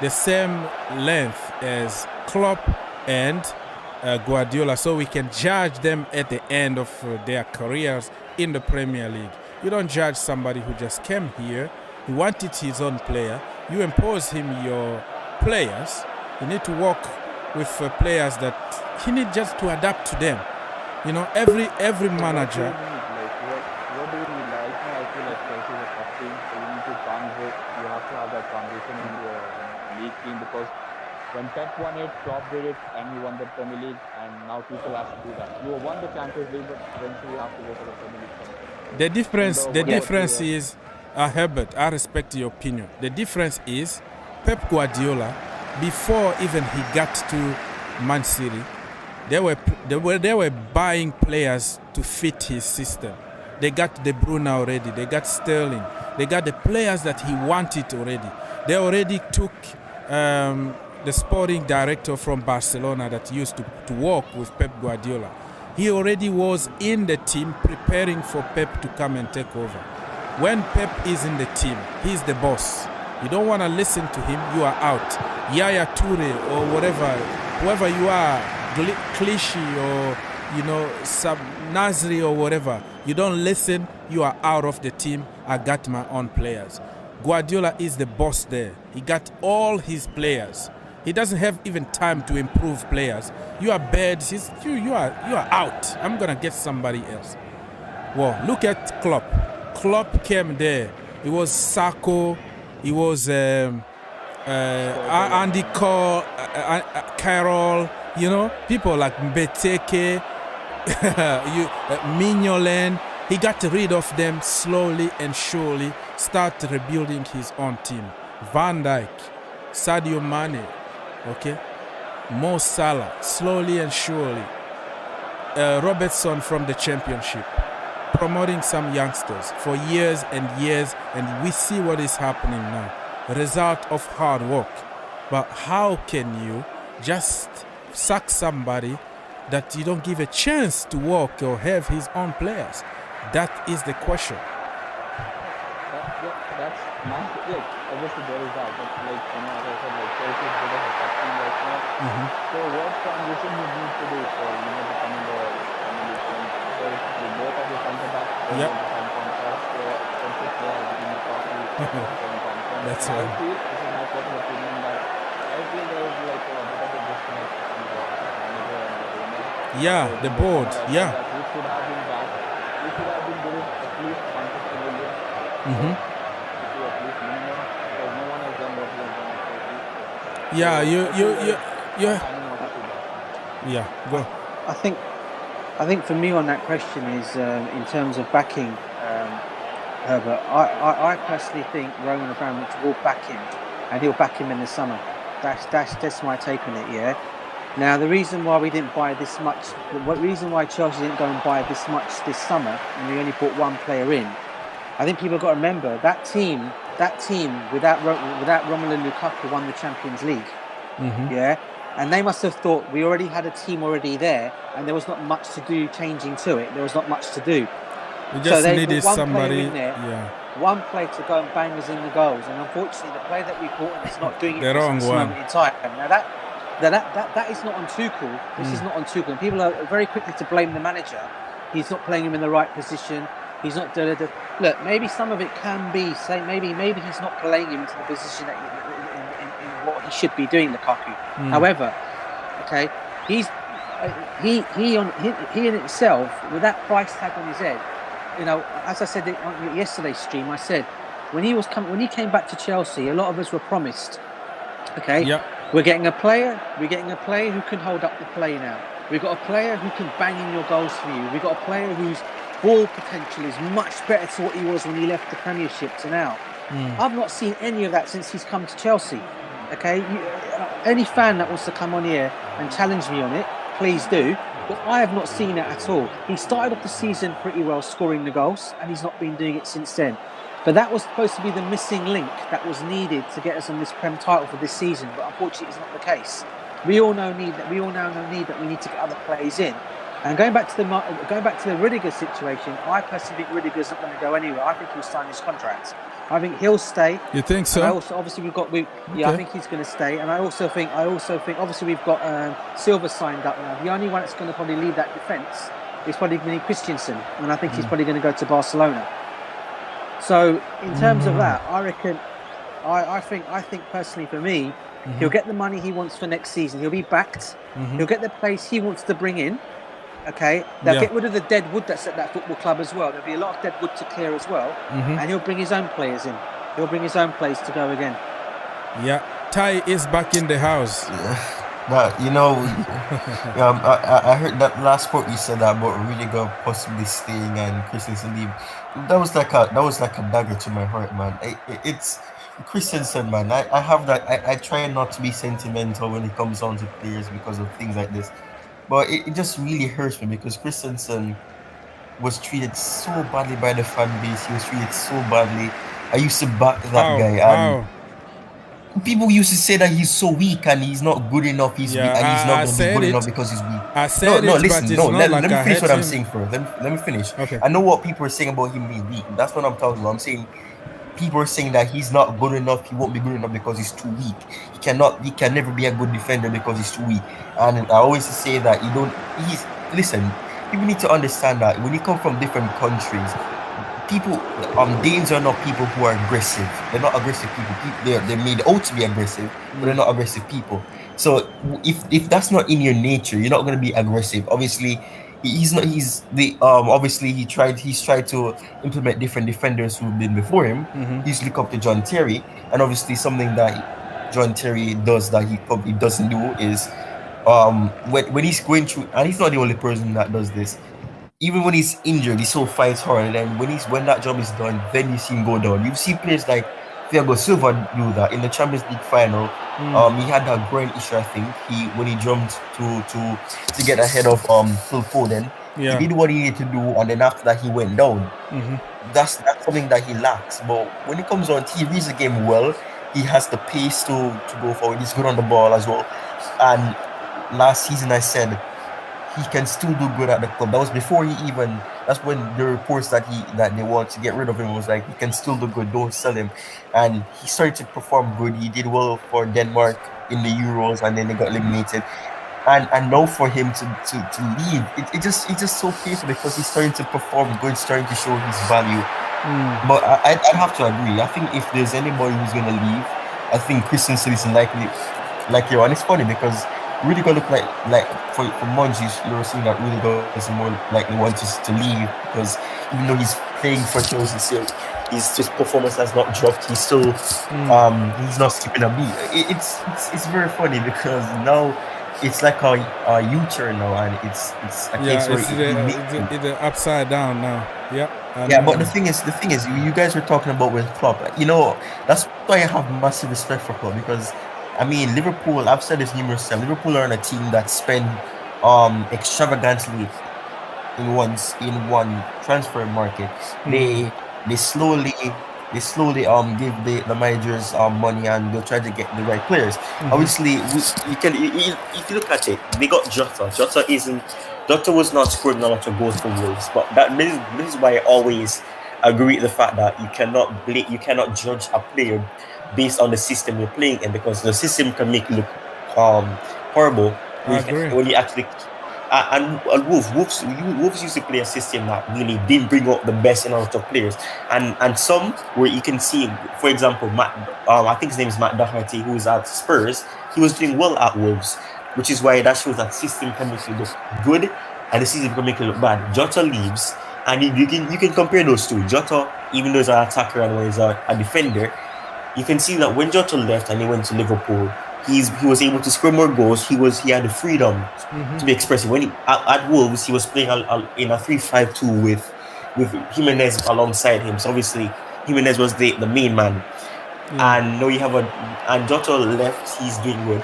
the same length as Klopp and Guardiola, so we can judge them at the end of their careers in the Premier League. You don't judge somebody who just came here. He wanted his own player. You impose him your players. You need to work with players that he needs just to adapt to them. Every manager. What do you mean? Right now, I feel like Chelsea is a tough team, so you need to transit. You have to have that transition into a league team, because when Pep won it, Klopp did it, and he won the Premier League, and now Tuchel has to do that. You won the Champions League, but eventually you have to go for the Premier League. The difference is, Herbert, I respect your opinion. The difference is Pep Guardiola, before even he got to Man City, they were buying players to fit his system. They got De Bruyne already. They got Sterling. They got the players that he wanted already. They already took the sporting director from Barcelona that used to work with Pep Guardiola. He already was in the team preparing for Pep to come and take over. When Pep is in the team, he's the boss. You don't want to listen to him, you are out. Yaya Toure or whoever you are, Clichy or Sab Nasri or whatever, you don't listen, you are out of the team. I got my own players. Guardiola is the boss there. He got all his players. He doesn't have even time to improve players. You are bad. You are out. I'm gonna get somebody else. Well, look at Klopp. Klopp came there. It was Sako. It was Andy Cole, Carroll. You know, people like Mbeteke, Mignolen. He got rid of them slowly and surely. Start rebuilding his own team. Van Dijk, Sadio Mane. Okay, Mo Salah, slowly and surely. Robertson from the Championship, promoting some youngsters for years and years, and we see what is happening now. Result of hard work. But how can you just sack somebody that you don't give a chance to work or have his own players? That is the question. That's not like obviously there is that, but like as I said, like Chelsea is good at attacking right now. So what transition you need to do for becoming the team? Because both of the center backs are going to sign contracts. So Chelsea players in the contract. That's right. I right. feel this is my personal opinion that I feel there is like a bit of a disconnect between the manager and the owner. Yeah, the board. Yeah. We should have been back. We should have been doing at least 150 million. Yeah, yeah. Go. I think for me on that question is in terms of backing Herbert. I personally think Roman Abramovich will back him, and he'll back him in the summer. That's my take on it. Yeah. Now the reason why we didn't buy this much, the reason why Chelsea didn't go and buy this much this summer, and we only brought one player in. I think people have got to remember that team without Romelu Lukaku won the Champions League. Yeah, and they must have thought we already had a team already there, and there was not much to do changing to it. There was not much to do. We just needed one somebody. Player in there, one player to go and bang us in the goals, and unfortunately, the player that we brought in is not doing it at this moment in time. Now that is not on Tuchel. This is not on Tuchel. And people are very quickly to blame the manager. He's not playing him in the right position. He's not Look, maybe some of it can be say maybe he's not playing him into the position that in what he should be doing, Lukaku. However, okay, he in itself with that price tag on his head, you know, as I said on yesterday's stream, I said when he came back to Chelsea, a lot of us were promised. Okay, we're getting a player who can hold up the play now. We've got a player who can bang in your goals for you. We've got a player whose ball potential is much better to what he was when he left the Premiership to now. I've not seen any of that since he's come to Chelsea. Okay, any fan that wants to come on here and challenge me on it, please do. But I have not seen it at all. He started off the season pretty well, scoring the goals, and he's not been doing it since then. But that was supposed to be the missing link that was needed to get us on this Prem title for this season. But unfortunately, it's not the case. We all now know that we need to get other players in. And going back to the Rudiger situation, I personally think Rudiger's not going to go anywhere. I think he'll sign his contract. I think he'll stay. You think so? And I also, obviously, I think he's going to stay. And I also think, obviously, we've got Silva signed up now. The only one that's going to probably lead that defence is probably going to be Christensen, and I think he's probably going to go to Barcelona. So, in terms of that, I reckon, I think personally for me, he'll get the money he wants for next season. He'll be backed. He'll get the place he wants to bring in. Okay, they'll get rid of the dead wood that's at that football club as well. There'll be a lot of dead wood to clear as well, and he'll bring his own players in. He'll bring his own players to go again. Yeah, Ty is back in the house. But I heard that last part you said that about Rudiger possibly staying and Christensen leave. That was like a dagger to my heart, man. It's Christensen, man. I have that. I try not to be sentimental when it comes on to players because of things like this. But it just really hurts me because Christensen was treated so badly by the fan base. He was treated so badly. I used to back that guy. And people used to say that he's so weak and he's not good enough. He's weak, and he's not going to be good enough because he's weak. I said let me finish what I'm him. saying first. Let me finish. Okay. I know what people are saying about him being weak. That's what I'm talking about. I'm saying people are saying that he's not good enough. He won't be good enough because he's too weak. He can never be a good defender because he's too weak. And I always say that listen, people need to understand that when you come from different countries, people, Danes are not people who are aggressive. They're not aggressive people. They're made out to be aggressive, but they're not aggressive people. So if that's not in your nature, you're not gonna be aggressive. Obviously, he's not. Obviously he's tried to implement different defenders who've been before him. He's look up to John Terry, and obviously something that John Terry does that he probably doesn't do is when he's going through, and he's not the only person that does this. Even when he's injured, he still fights hard, and then when that job is done, then you see him go down. You see players like Thiago Silva do that in the Champions League final. He had that groin issue, I think. When he jumped to get ahead of Phil Foden, he did what he needed to do, and then after that he went down. That's something that he lacks. But when he comes on, he reads the game well. He has the pace to go forward. He's good on the ball as well. And last season I said he can still do good at the club. That was before that's when the reports that they want to get rid of him was like, he can still do good, don't sell him. And he started to perform good. He did well for Denmark in the Euros, and then they got eliminated. And now for him to leave, it's just so painful, because he's starting to perform good, starting to show his value. But I'd have to agree. I think if there's anybody who's gonna leave, I think Christensen is likely. And it's funny because Rudiger look like for months you were seeing that Rudiger is more likely one to leave, because even though he's playing for Chelsea still, his performance has not dropped. He's still he's not skipping a beat. It's very funny because now it's like a U-turn now, and it's a case where it's the upside down now. But the thing is, you guys were talking about with Klopp. That's why I have massive respect for Klopp, because I mean, Liverpool, I've said this numerous times, Liverpool are on a team that spend extravagantly in one transfer market. They slowly give the managers money, and they'll try to get the right players. Obviously, if you look at it, they got Jota. Jota was not scoring a lot of goals for Wolves, but this is why I always agree with the fact that you cannot judge a player based on the system you're playing in, because the system can make you look horrible when you actually and Wolves used to play a system that really didn't bring out the best in a lot of players, and some where you can see, for example, I think his name is Matt Doherty, who's at Spurs. He was doing well at Wolves, which is why that shows that system can make you look good and the system can make you look bad. Jota leaves, and you can compare those two. Jota, even though he's an attacker and when he's a defender, you can see that when Jota left and he went to Liverpool, he was able to score more goals. He had the freedom to be expressive. When at Wolves, he was playing in a 3-5-2 with Jimenez alongside him. So obviously, Jimenez was the main man. And now you have and Jota left. He's doing good.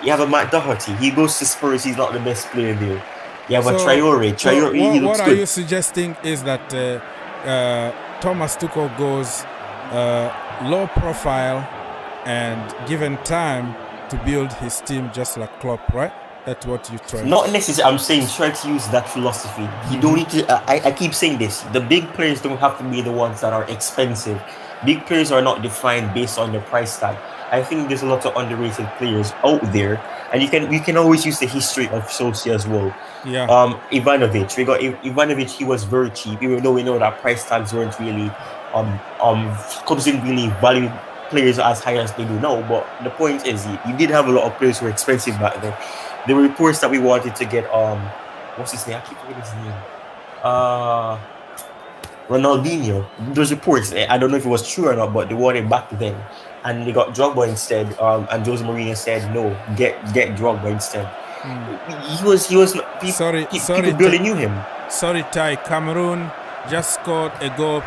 You have a Matt Doherty. He goes to Spurs. He's not the best player there. You have a Traore. He looks what good. Are you suggesting is that Thomas Tuchel goes low profile and given time to build his team just like Klopp, right? That's what you try. Not necessarily. I'm saying try to use that philosophy. You don't need to. I keep saying this. The big players don't have to be the ones that are expensive. Big players are not defined based on their price tag. I think there's a lot of underrated players out there, and you can always use the history of Chelsea as well. Yeah. Ivanovic. We got Ivanovic. He was very cheap, even though we know that price tags weren't really clubs didn't really value players as high as they do now. But the point is, you did have a lot of players who were expensive back then. There were reports that we wanted to get what's his name? I keep forgetting his name. Ronaldinho. Those reports, I don't know if it was true or not, but they wanted back then, and they got Drogba instead. And Jose Mourinho said no, get Drogba instead. He was. Sorry, people barely knew him. Sorry, Ty. Cameroon just scored a goal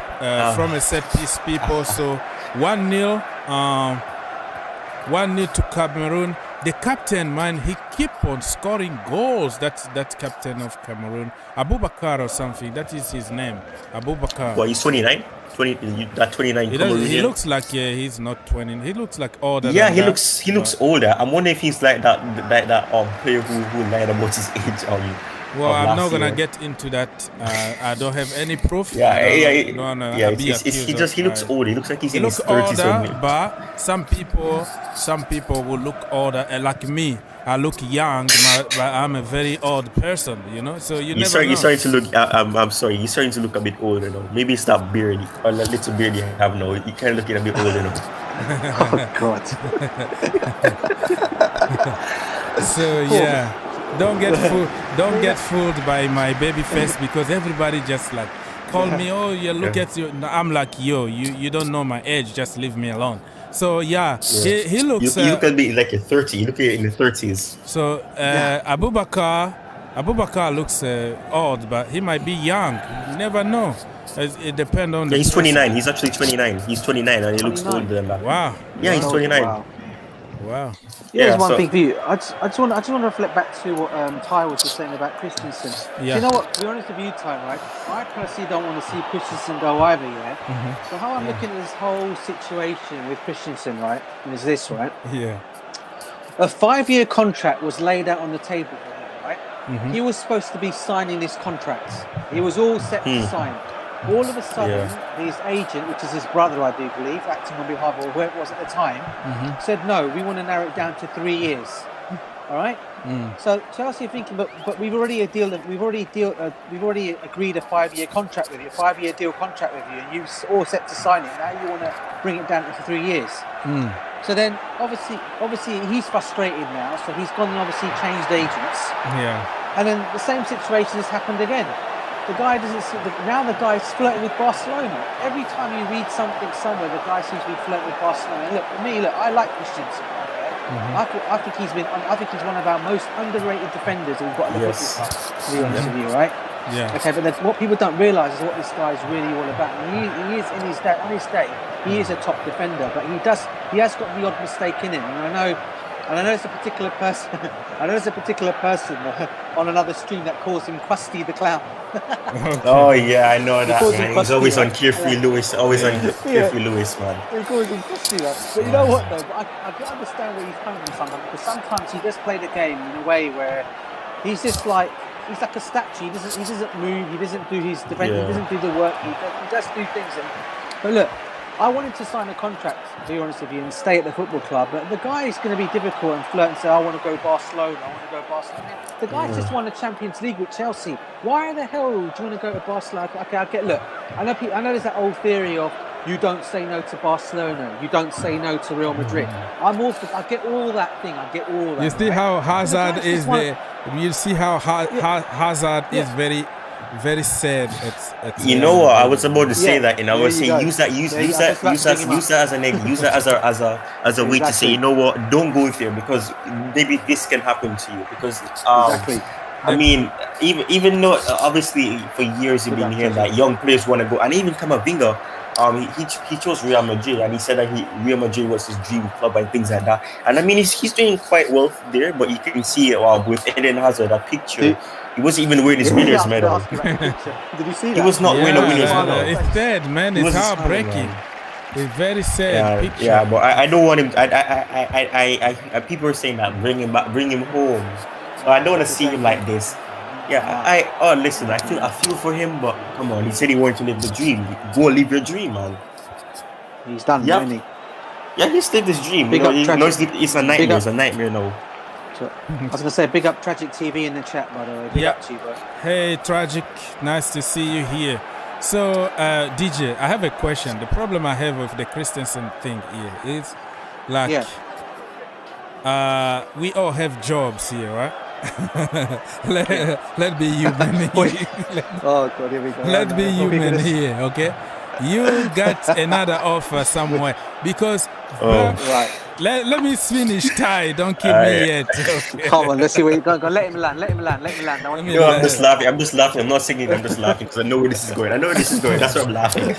from a set piece, people. So 1-0. 1-0 to Cameroon. The captain, man, he keep on scoring goals. That's captain of Cameroon, Abubakar or something. That is his name, Abubakar. Well, he's 29. 29. He looks like he's not 20. He looks like older. Yeah, he looks older. I'm wondering if he's like that player who lied about his age. Well, I'm not gonna get into that. I don't have any proof. He looks old. He looks like he's in his 30s. But some people will look older, like me. I look young, but I'm a very old person, you know. So you never know. You're starting to look. I'm sorry. You're starting to look a bit older now. Maybe it's that beard or that little beard you have now. You kind of looking a bit older now. Oh God. So yeah, don't get fooled by my baby face, because everybody just like call me. Oh, you look at you. I'm like, yo, you don't know my age. Just leave me alone. So yeah. He looks. You look a bit like a 30. You look in the 30s. So Abubakar looks old, but he might be young. You never know. It depends on. He's 29. He's actually 29. He's 29, and he looks older than that. Wow. Yeah, he's 29. Wow. Here's one thing for you. I just want to reflect back to what Ty was just saying about Christensen. Yeah. You know what? To be honest with you, Ty, right? I personally don't want to see Christensen go either, yeah? Mm-hmm. So how I'm looking at this whole situation with Christensen, right, is this, right? Yeah. A 5-year contract was laid out on the table for him, right? Mm-hmm. He was supposed to be signing this contract. He was all set to sign. All of a sudden, his agent, which is his brother, I do believe, acting on behalf of whoever it was at the time, said, no, we want to narrow it down to 3 years. All right? So Chelsea are thinking, but we've already agreed a 5-year contract with you, a 5-year deal contract with you, and you all set to sign it. Now you want to bring it down to 3 years. So then, obviously, he's frustrated now. So he's gone and obviously changed agents. Yeah. And then the same situation has happened again. The guy now the guy's flirting with Barcelona. Every time you read something somewhere, the guy seems to be flirting with Barcelona. Look, for me, I like Christensen. I think he's one of our most underrated defenders we've got in the football club, to be honest with you, right? Yeah. Okay, but what people don't realise is what this guy's really all about. And he is on his day, he is a top defender, but he has got the odd mistake in him. And I know there's a particular person. On another stream that calls him Krusty the Clown. Oh yeah, I know that, man. He's always on CarefreeLewis, always on CarefreeLewis, man. He calls him Krusty, though. But you know what, though? I can understand where he's coming from sometimes, because sometimes he just play the game in a way where he's just like he's like a statue. He doesn't move. He doesn't do his defense. He doesn't do the work. He just do things. But look, I wanted to sign a contract, to be honest with you, and stay at the football club. But the guy is going to be difficult and flirt and say, I want to go Barcelona. The guy just won the Champions League with Chelsea. Why the hell do you want to go to Barcelona? Okay, look, I know there's that old theory of you don't say no to Barcelona, you don't say no to Real Madrid. I get all that thing. You see how Hazard is there. You see how Hazard is very, very sad. You know what? I was about to say that, and I was saying use that as a way to say, you know what? Don't go there, because maybe this can happen to you. Because exactly. I mean, even though obviously for years you've been hearing that young players want to go, and even Camavinga, he chose Real Madrid, and he said that Real Madrid was his dream club and things like that. And I mean, he's doing quite well there, but you can see with Eden Hazard, that picture. He wasn't even wearing his winner's medal. Did you see that? He was not wearing a winner's medal. It's sad, man. It's heartbreaking. It's very sad picture. Yeah, but I don't want him. I people are saying that bring him back, bring him home. So I don't want to see him like this. Yeah, listen, I feel for him, but come on, he said he wanted to live the dream. Go live your dream, man. He's done, hasn't he? Yeah, he's lived his dream. It's a nightmare. It's a nightmare now. I was going to say, big up Tragic TV in the chat, by the way. Big up to you, bro. Hey, Tragic. Nice to see you here. So, DJ, I have a question. The problem I have with the Christensen thing here is, like, we all have jobs here, right? let be human here. Oh, God, here we go. Let's be human here, okay? You got another offer somewhere, because right. Let me finish, Ty. Don't kill me yet. Okay. Come on, let's see where you're going. Let him land. I'm just laughing. I'm not singing. I'm just laughing because I know where this is going. That's why I'm laughing.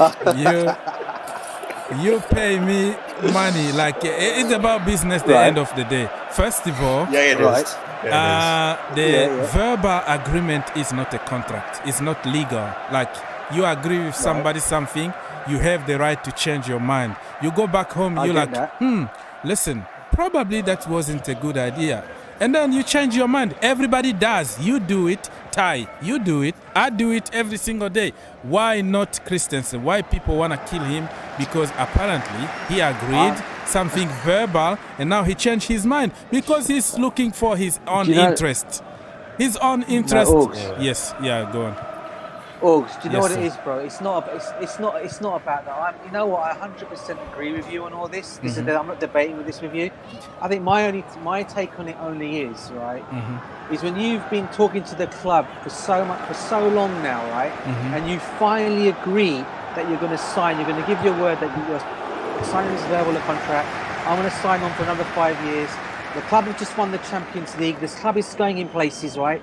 You pay me money. Like, it's about business. The end of the day. First of all, it is. The verbal agreement is not a contract. It's not legal. Like, you agree with somebody something, you have the right to change your mind. You go back home, you're like, listen, probably that wasn't a good idea. And then you change your mind. Everybody does. You do it, Ty. You do it. I do it every single day. Why not Christensen? Why people want to kill him? Because apparently he agreed something verbal, and now he changed his mind because he's looking for his own interest. His own interest. Yes, yeah, go on. Orgs, do you know what it is, bro? It's not about that. You know what? I 100% agree with you on all this. I'm not debating with this with you. I think my take on it only is right. Is when you've been talking to the club for so long now, right? And you finally agree that you're going to sign. You're going to give your word that you're signing this verbal contract. I'm going to sign on for another 5 years. The club have just won the Champions League. This club is going in places, right?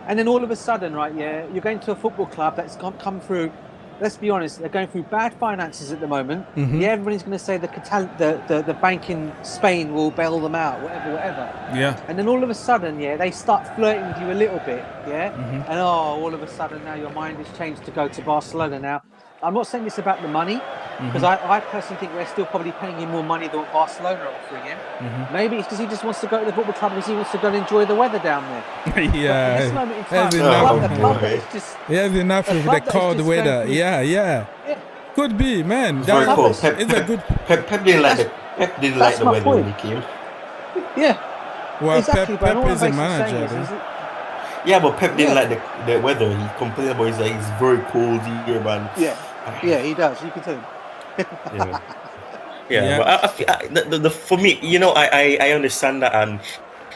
And then all of a sudden, right, you're going to a football club that's come through. Let's be honest, they're going through bad finances at the moment. Yeah, everybody's going to say the bank in Spain will bail them out, whatever. Yeah. And then all of a sudden, they start flirting with you a little bit, And all of a sudden now your mind has changed to go to Barcelona now. I'm not saying this about the money, because I personally think we're still probably paying him more money than what Barcelona are offering him. Maybe it's because he just wants to go to the football club because he wants to go and enjoy the weather down there. Yeah. At this moment in time, the club is just... He has enough of the cold weather. Yeah. Could be, man. Very cool. It's a good... Pep didn't like the weather when he came. Yeah. Well, exactly, Pep is a manager. Yeah, but Pep didn't like the weather. He complained about it's very cold here, man. Yeah, he does. You can tell him. But for me, I understand that, and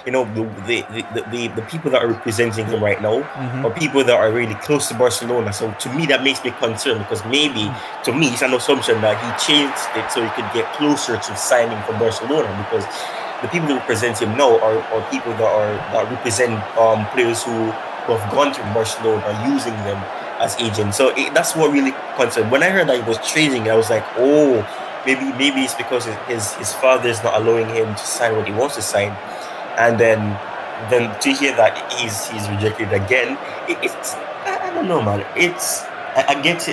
the people that are representing him right now are people that are really close to Barcelona. So to me, that makes me concerned, because maybe to me it's an assumption that he changed it so he could get closer to signing for Barcelona, because the people that represent him now are people that represent players who have gone to Barcelona, are using them as agents. So that's what really concerned. When I heard that he was changing, I was like, oh, maybe it's because his father is not allowing him to sign what he wants to sign. And then to hear that he's rejected again, it's I don't know, man. I get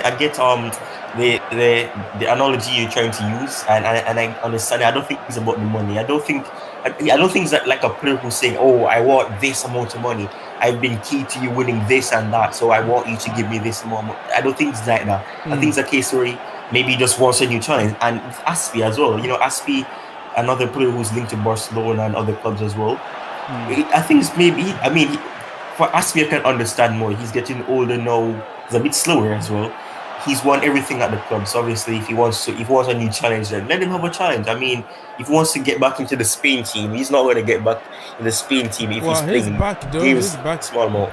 the analogy you're trying to use, and I understand it. I don't think it's about the money. I don't think it's like a player who's saying, oh, I want this amount of money. I've been key to you winning this and that, so I want you to give me this amount. I don't think it's like that. I think it's a case where maybe he just wants a new challenge. And with Aspi as well, Aspi, another player who's linked to Barcelona and other clubs as well. I think it's maybe, for Aspi I can understand more. He's getting older now. He's a bit slower as well. He's won everything at the club, so obviously if he wants a new challenge, then let him have a challenge. If he wants to get back into the Spain team, he's not going to get back in the Spain team if he's playing games small amount.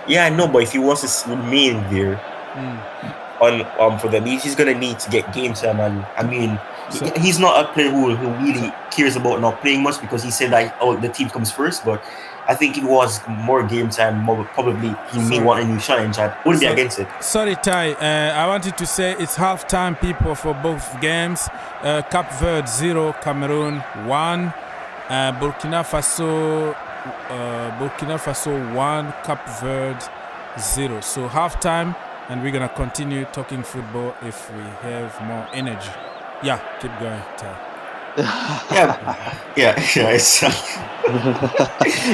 Yeah, I know, but if he wants to remain there for them, he's going to need to get game time. And he's not a player who really cares about not playing much, because he said that the team comes first, but I think it was more game time. Probably he may want a new challenge. I wouldn't be against it. Sorry, Ty. I wanted to say it's halftime, people, for both games. Cape Verde 0, Cameroon 1. Burkina Faso 1, Cape Verde 0. So halftime, and we're gonna continue talking football if we have more energy. Yeah, keep going, Ty. It's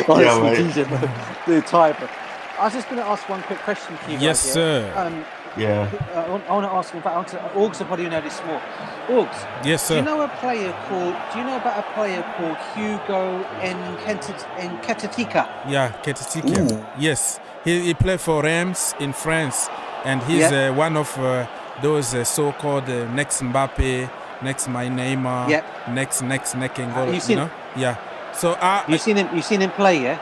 honestly, the type. I was just going to ask one quick question to you. Yes, guys, sir. I want to ask. In fact, Orgs will probably know this more. Orgs. Yes, sir. Do you know about a player called Hugo Nketitika? Yeah, Nketitika. Yes, he played for Reims in France, and he's one of those so-called next Mbappe. Next, my Neymar. Next, N'Golo. You've seen him? Yeah. So you've seen him play, yeah?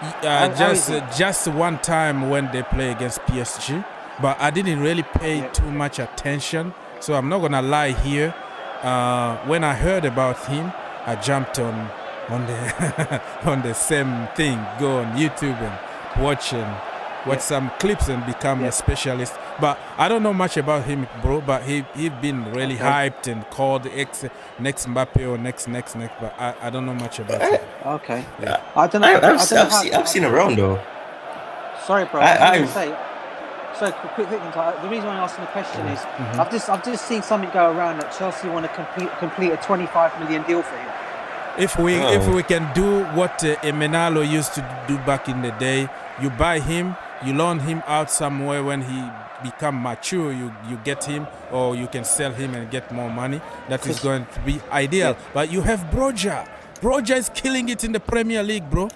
Just one time when they play against PSG, but I didn't really pay too much attention. So I'm not gonna lie here. When I heard about him, I jumped on the on the same thing. Go on YouTube and watch some clips and become a specialist. But I don't know much about him, bro. But he's been really hyped and called next Mbappe or next. But I don't know much about him. Okay. Yeah. I don't know. I've seen him around though. Sorry, bro. I was going to say. So quick thing. The reason why I'm asking the question is I've just seen something go around that Chelsea want to complete a 25 million deal for him. If we can do what Emenalo used to do back in the day, you buy him you loan him out somewhere when he become mature. You get him, or you can sell him and get more money. That is going to be ideal. Yeah. But you have Broja. Broja is killing it in the Premier League, bro.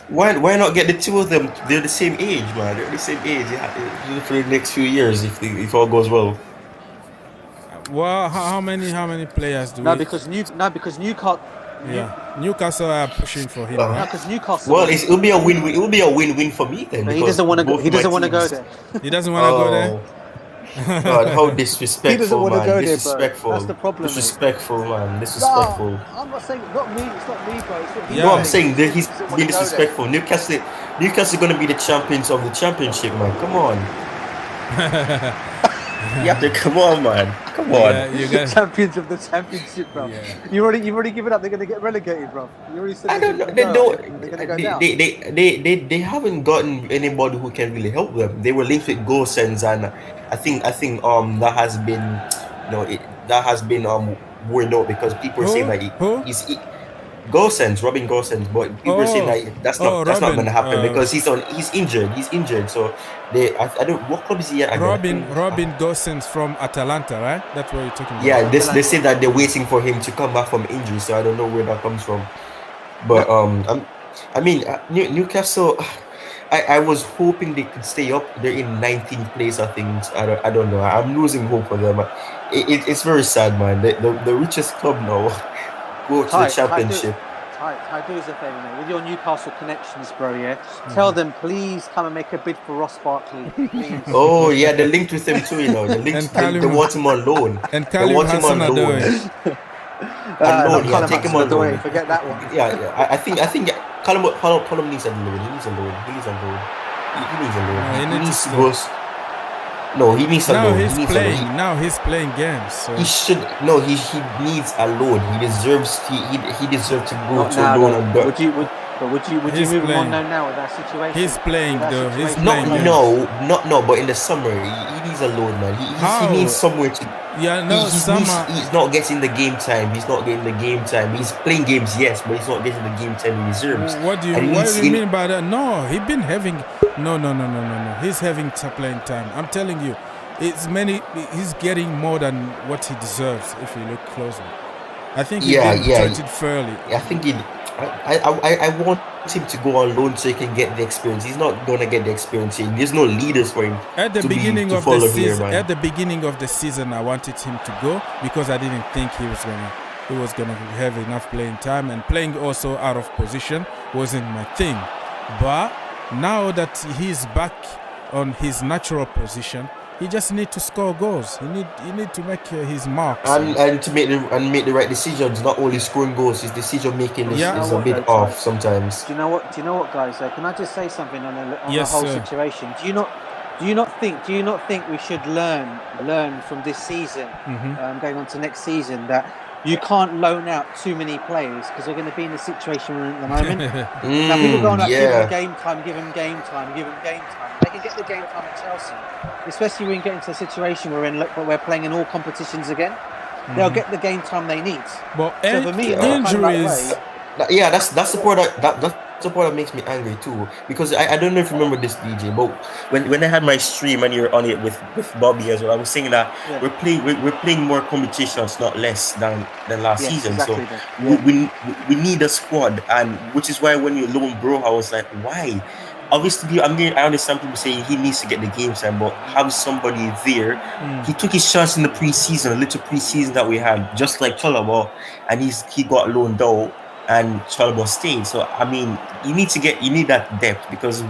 Why not get the two of them? They're the same age, man. They're the same age. Yeah, for the next few years, if all goes well. Well, how many players do we? Because Newcastle. Yeah, Newcastle are pushing for him. No, because Newcastle. Well, it will be a win-win. It will be a win-win for me then. No, he doesn't want to go. He doesn't want to go there. He doesn't want to go there. God, how disrespectful, he doesn't want to go disrespectful. There, bro. That's the problem. Disrespectful, man. Disrespectul. No, I'm not saying not me. It's not me, bro. It's not No, I'm saying that he's being disrespectful. Newcastle is going to be the champions of the championship, man. Come on. You have to come on, man. Come on. Yeah, you guys... Champions of the championship, bro. Yeah. You've already given up. They're going to get relegated, bro. You already said I don't know. They don't. They're going to go down. They haven't gotten anybody who can really help them. They were linked with Gosens, and I think that has been, that has been worn out because people are saying that he's Robin Gosens, but people are saying that that's not going to happen because he's injured. So I don't. What club is he at? Robin Gosens from Atalanta, right? That's what you're talking about. Yeah, they say that they're waiting for him to come back from injury, so I don't know where that comes from. But Newcastle. I was hoping they could stay up. They're in 19th place, I think. I don't know. I'm losing hope for them. It's very sad, man. The richest club now go to the championship. I do us a favour, mate. With your Newcastle connections, bro, yeah? Tell them, please come and make a bid for Ross Barkley, please. Oh, yeah, they're linked with him too, They want him on loan. And Callum Hudson-Odoi. Take him on loan. Forget that one. Yeah. I think Callum needs a loan. He needs a loan. He needs a loan. No, he needs a loan. Now he's playing games. So. He should. No, he needs a loan. He deserves. He deserves to go to a loan. Would you move him on now with that situation? He's playing though. He's playing. No. But in the summer, he needs a loan, man. He needs somewhere to. Yeah, no, he's not getting the game time. He's playing games, yes, but he's not getting the game time he deserves. What do you mean by that? No, he's been having. No. He's having playing time. I'm telling you, he's getting more than what he deserves if you look closely. I think he's being treated fairly. I think I want him to go on loan so he can get the experience. He's not gonna get the experience here. There's no leaders for him. At the beginning of the season, I wanted him to go because I didn't think he was gonna have enough playing time, and playing also out of position wasn't my thing. But now that he's back on his natural position, he just need to score goals. He need to make his marks and to make the right decisions. Not only scoring goals, his decision making is a bit off sometimes. Do you know what, guys? Can I just say something on the whole situation? Do you not think we should learn from this season, going on to next season, that you can't loan out too many players because we're going to be in the situation we're in at the moment. Now people going up, give them game time. They can get the game time at Chelsea, especially when we get into a situation where we're playing in all competitions again. They'll get the game time they need. But so for me, injuries. That's the part that's the part that makes me angry too, because I don't know if you remember this, DJ, but when I had my stream and you're on it with Bobby as well, I was saying that we're playing more competitions, not less than last season. Exactly. So we need a squad, and which is why when you loan Bro, I was like, why? Obviously, I understand people saying he needs to get the game time, but have somebody there. He took his chance in the preseason, a little preseason that we had, just like Chalaba, and he got loaned out, and Chalaba stayed. So I mean, you need that depth, because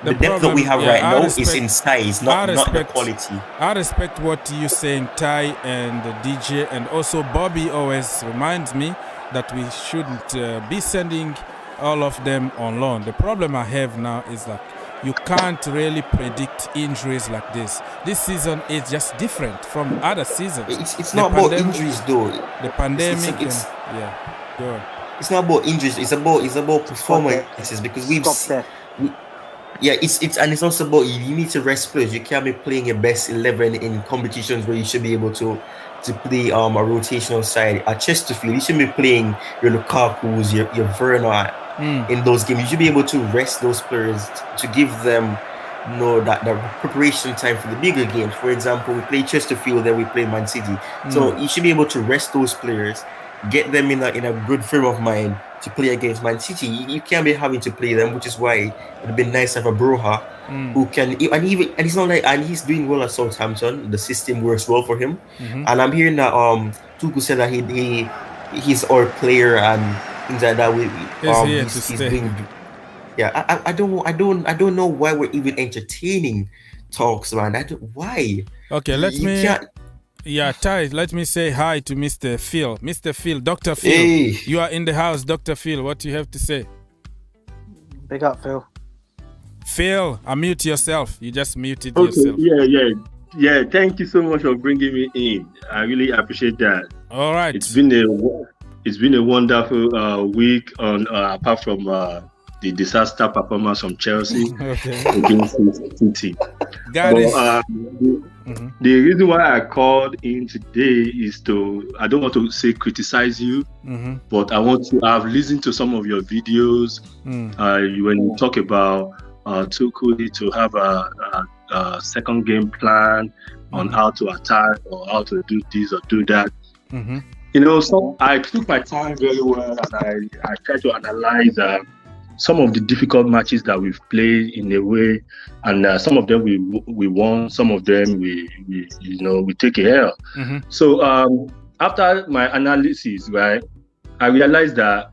the depth that we have right now is in size, not the quality. I respect what you're saying, Ty and DJ, and also Bobby always reminds me that we shouldn't be sending all of them on loan. The problem I have now is that you can't really predict injuries like this. This season is just different from other seasons. It's not about injuries though. The pandemic. Go on. It's not about injuries. It's about performances, because it's also about you need to rest players. You can't be playing your best 11 in competitions where you should be able to play a rotational side. At Chesterfield, you should be playing your Lukaku's, your Werner in those games. You should be able to rest those players to give them that the preparation time for the bigger games. For example, we play Chesterfield, then we play Man City. So you should be able to rest those players, get them in a good frame of mind to play against Man City. You can't be having to play them, which is why it'd be nice to have a Broha who can, and it's not like, and he's doing well at Southampton. The system works well for him, and I'm hearing that Tuchel said that he's our player and things like that. He's doing. Yeah, I don't know why we're even entertaining talks, man. Why? Okay, let me say hi to Mr. Phil. Mr. Phil, Dr. Phil. Hey. You are in the house, Dr. Phil. What do you have to say? Big up, Phil. Phil, unmute yourself. You just muted yourself. Yeah. Thank you so much for bringing me in. I really appreciate that. All right. It's been a wonderful week on apart from the disaster performance from Chelsea against City. The reason why I called in today is I don't want to say criticize you, but I want to. I've listened to some of your videos when you talk about Tuchel to have a second game plan on how to attack or how to do this or do that. So I took my time very well and I tried to analyze some of the difficult matches that we've played in a way, and some of them we won, some of them we take a L. So after my analysis, right, I realized that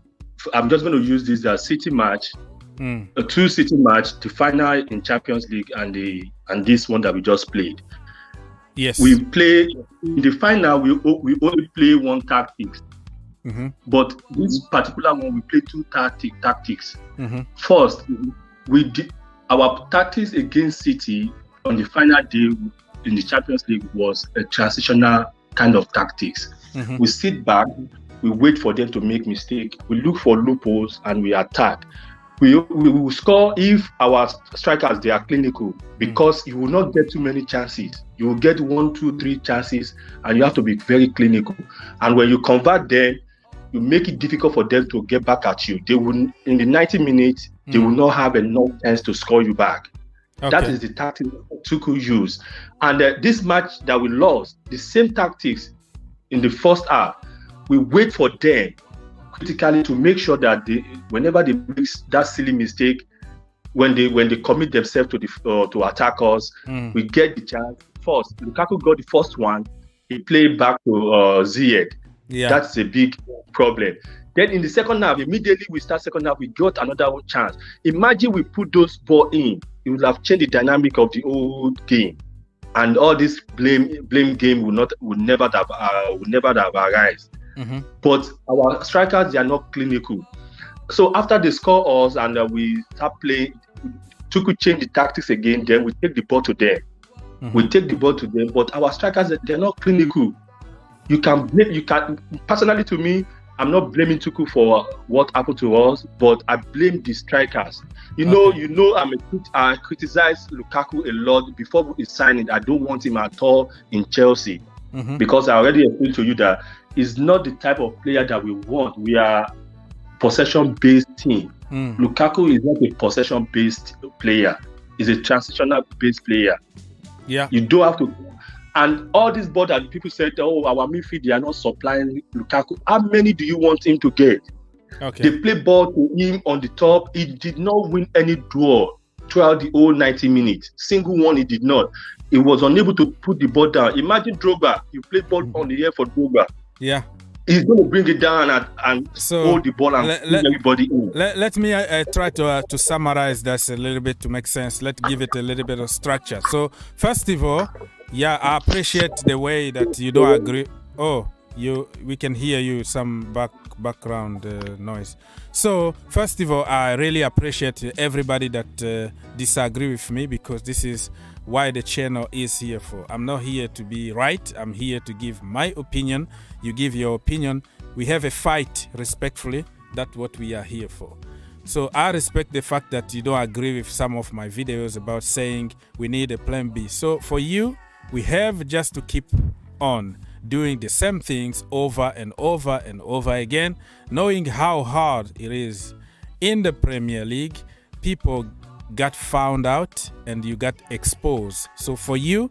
I'm just going to use this City match, a 2 City match, the final in Champions League and this one that we just played. Yes, we play in the final. We only play one tactics. But this particular one, we play 2 tactics. First, we did our tactics against City on the final day in the Champions League was a transitional kind of tactics. We sit back, we wait for them to make mistake, we look for loopholes, and we attack. We will score if our strikers, they are clinical, because you will not get too many chances. You will get 1, 2, 3 chances, and you have to be very clinical. And when you convert them, you make it difficult for them to get back at you. They will, in the 90 minutes, they will not have enough chance to score you back. Okay. That is the tactic Tuchel used. And this match that we lost, the same tactics in the first half, we wait for them critically to make sure that whenever they make that silly mistake, when they commit themselves to attack us, we get the chance. First, Lukaku got the first one, he played back to Ziyech. Yeah. That's a big problem. Then in the second half, immediately we start second half, we got another chance. Imagine we put those ball in, it would have changed the dynamic of the old game, and all this blame game would never have arisen. But our strikers, they are not clinical. So after they score us and we start playing, Tuchel change the tactics again. Then we take the ball to them. But our strikers, they're not clinical. You can personally, to me, I'm not blaming Tuchel for what happened to us, but I blame the strikers. I criticize Lukaku a lot before we sign it. I don't want him at all in Chelsea because I already explained to you that he's not the type of player that we want. We are possession-based team. Lukaku is not a possession-based player. He's a transitional-based player. Yeah, you don't have to. And all this ball that people said, our midfield, they are not supplying Lukaku. How many do you want him to get? Okay. They play ball to him on the top. He did not win any draw throughout the whole 90 minutes. Single one, he did not. He was unable to put the ball down. Imagine Drogba. You play ball on the air for Drogba. Yeah. He's going to bring it down and hold the ball and bring everybody in. Let me try to summarize this a little bit to make sense. Let's give it a little bit of structure. So, first of all, I appreciate the way that you don't agree. We can hear you, some background noise. So, first of all, I really appreciate everybody that disagree with me, because this is why the channel is here for. I'm not here to be right. I'm here to give my opinion. You give your opinion. We have a fight respectfully. That's what we are here for. So I respect the fact that you don't agree with some of my videos about saying we need a plan B. So for you, we have just to keep on doing the same things over and over and over again, knowing how hard it is in the Premier League. People got found out and you got exposed. So for you,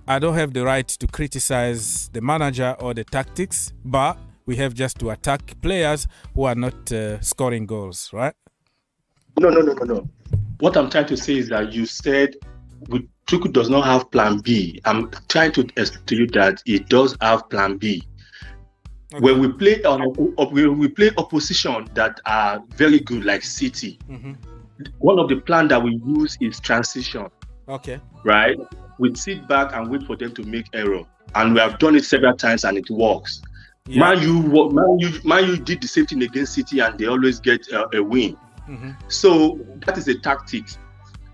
I don't have the right to criticize the manager or the tactics, but we have just to attack players who are not scoring goals, right? No. What I'm trying to say is that you said Tuchel does not have plan B. I'm trying to explain to you that he does have plan B. Okay. When we play opposition that are very good, like City, one of the plans that we use is transition. Okay. Right? We sit back and wait for them to make error. And we have done it several times and it works. Yeah. Man U did the same thing against City and they always get a win. So that is a tactic.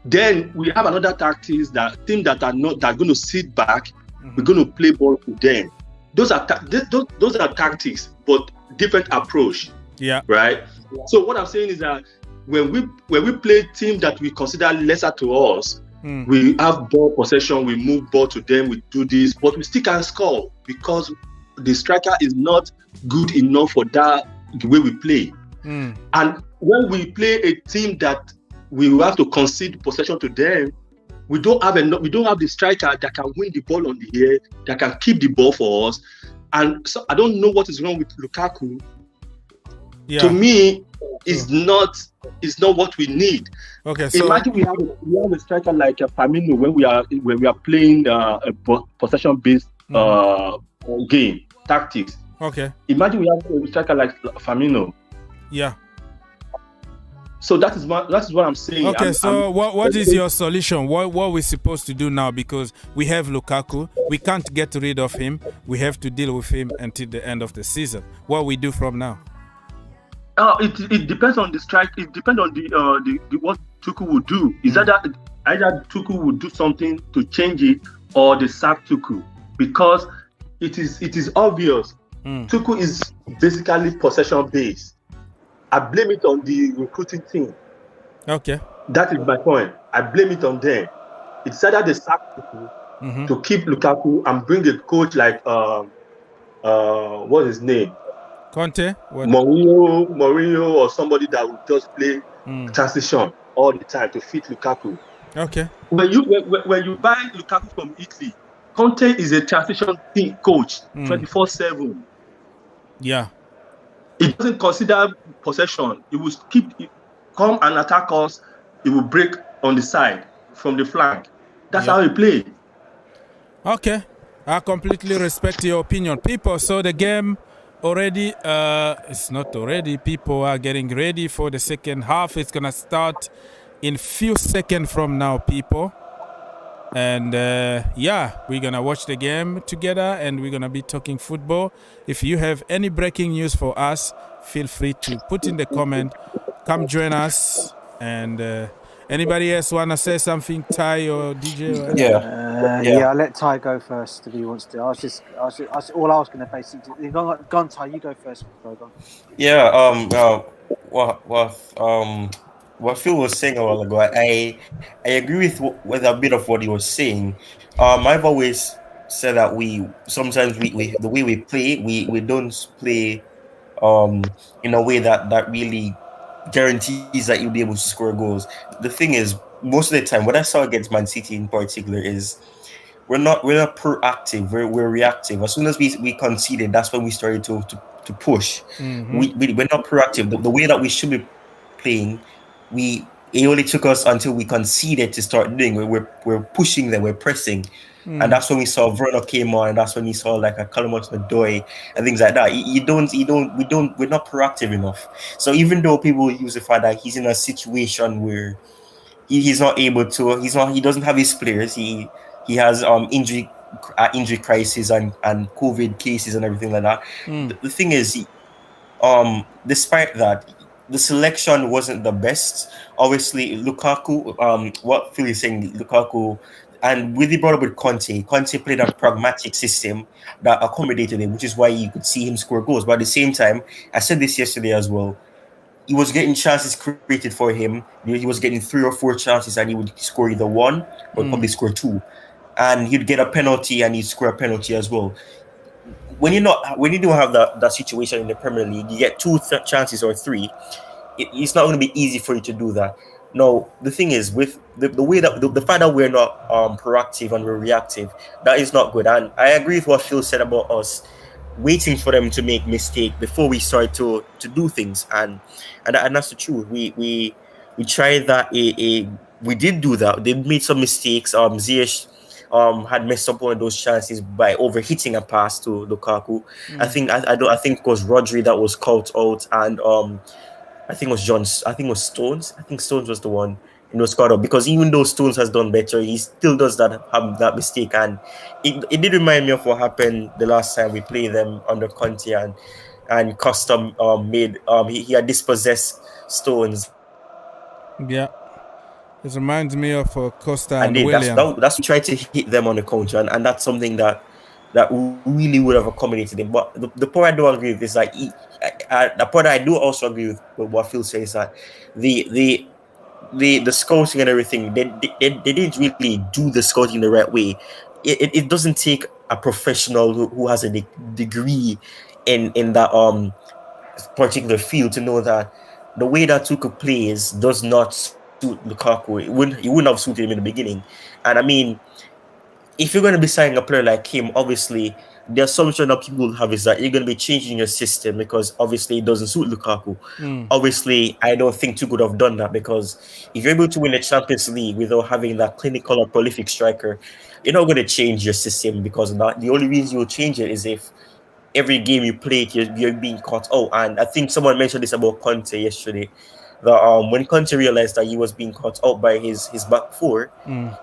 Then we have another tactics that teams that are going to sit back, we're going to play ball with them. Those are tactics, but different approach. Yeah. Right. Yeah. So what I'm saying is that when we play teams that we consider lesser to us, we have ball possession, we move ball to them, we do this, but we still can't score because the striker is not good enough for that the way we play. And when we play a team that we have to concede possession to them, we don't have the striker that can win the ball on the air, that can keep the ball for us. And so I don't know what is wrong with Lukaku. Yeah. To me, it's not what we need. Okay, so imagine we have a striker like Firmino when we are playing a possession-based game tactics. Okay. Imagine we have a striker like Firmino. Yeah. So that is what I'm saying. Okay, what is your solution? What we're supposed to do now? Because we have Lukaku, we can't get rid of him. We have to deal with him until the end of the season. What we do from now? It depends on the strike. It depends on the what Tuchel will do. Is either Tuchel will do something to change it or they sack Tuchel, because it is obvious. Tuchel is basically possession based. I blame it on the recruiting team. Okay. That is my point. I blame it on them. It's either they sack Tuchel to keep Lukaku and bring a coach like what's his name? Conte? Mourinho or somebody that will just play transition all the time to fit Lukaku. Okay. When you buy Lukaku from Italy, Conte is a transition coach 24/7. Yeah. He doesn't consider possession. He will come and attack us. He will break on the side from the flank. That's how he plays. Okay. I completely respect your opinion. People, so the game already, it's not already. People are getting ready for the second half. It's going to start in few seconds from now, people. And we're going to watch the game together and we're going to be talking football. If you have any breaking news for us, feel free to put in the comment. Come join us. And anybody else want to say something, Ty or DJ? Yeah, I'll let Ty go first if he wants to. All I was going to basically... Go on, Ty, you go first. Go on. Yeah, what Phil was saying a while ago, I agree with a bit of what he was saying. I've always said that we sometimes the way we play, we don't play in a way that really guarantees that you'll be able to score goals. The thing is, most of the time, what I saw against Man City in particular is we're not proactive, we're reactive. As soon as we conceded, that's when we started to push. We're not proactive. The way that we should be playing, it only took us until we conceded to start doing. We're pushing them, we're pressing, and that's when we saw Werner came on, and that's when we saw like a Columbus Odoi and things like that. We're not proactive enough. So even though people use the fact that he's in a situation where he's not able to, he doesn't have his players. He has injury crisis and COVID cases and everything like that. The thing is, despite that, the selection wasn't the best. Obviously, Lukaku, what Phil is saying, Lukaku, and with the brought up with Conte played a pragmatic system that accommodated him, which is why you could see him score goals. But at the same time, I said this yesterday as well, he was getting chances created for him. He was getting 3 or 4 chances and he would score either 1 or probably score 2. And he'd get a penalty and he'd score a penalty as well. When you don't have that situation in the Premier League, you get 2 chances or 3. it's not going to be easy for you to do that. No, the thing is, with the way that the fact that we're not proactive and we're reactive, that is not good. And I agree with what Phil said about us waiting for them to make mistake before we start to do things, and that's the truth. We tried that. We did do that. They made some mistakes. Ziyech had messed up one of those chances by overhitting a pass to Lukaku. I think it was Rodri that was caught out, and I think it was Jones. I think it was Stones. I think Stones was the one in was caught up, because even though Stones has done better, he still does have that mistake. And it did remind me of what happened the last time we played them under Conte, and Costa made he had dispossessed Stones. Yeah, it reminds me of Costa and William. That's we tried to hit them on the counter, and that's something that really would have accommodated him. But the part I don't agree with is like the part I do also agree with what Phil says, that the scouting and everything, they didn't really do the scouting the right way. It doesn't take a professional who has a degree in that particular field to know that the way that Tuchel plays does not suit Lukaku. It wouldn't have suited him in the beginning. And I mean, if you're going to be signing a player like him, obviously the assumption that people have is that you're going to be changing your system, because obviously it doesn't suit Lukaku. Obviously, I don't think Tuchel would have done that, because if you're able to win the Champions League without having that clinical or prolific striker, you're not going to change your system because of that. The only reason you'll change it is if every game you play, you're being caught out. And I think someone mentioned this about Conte yesterday, that when Conte realized that he was being caught out by his back four,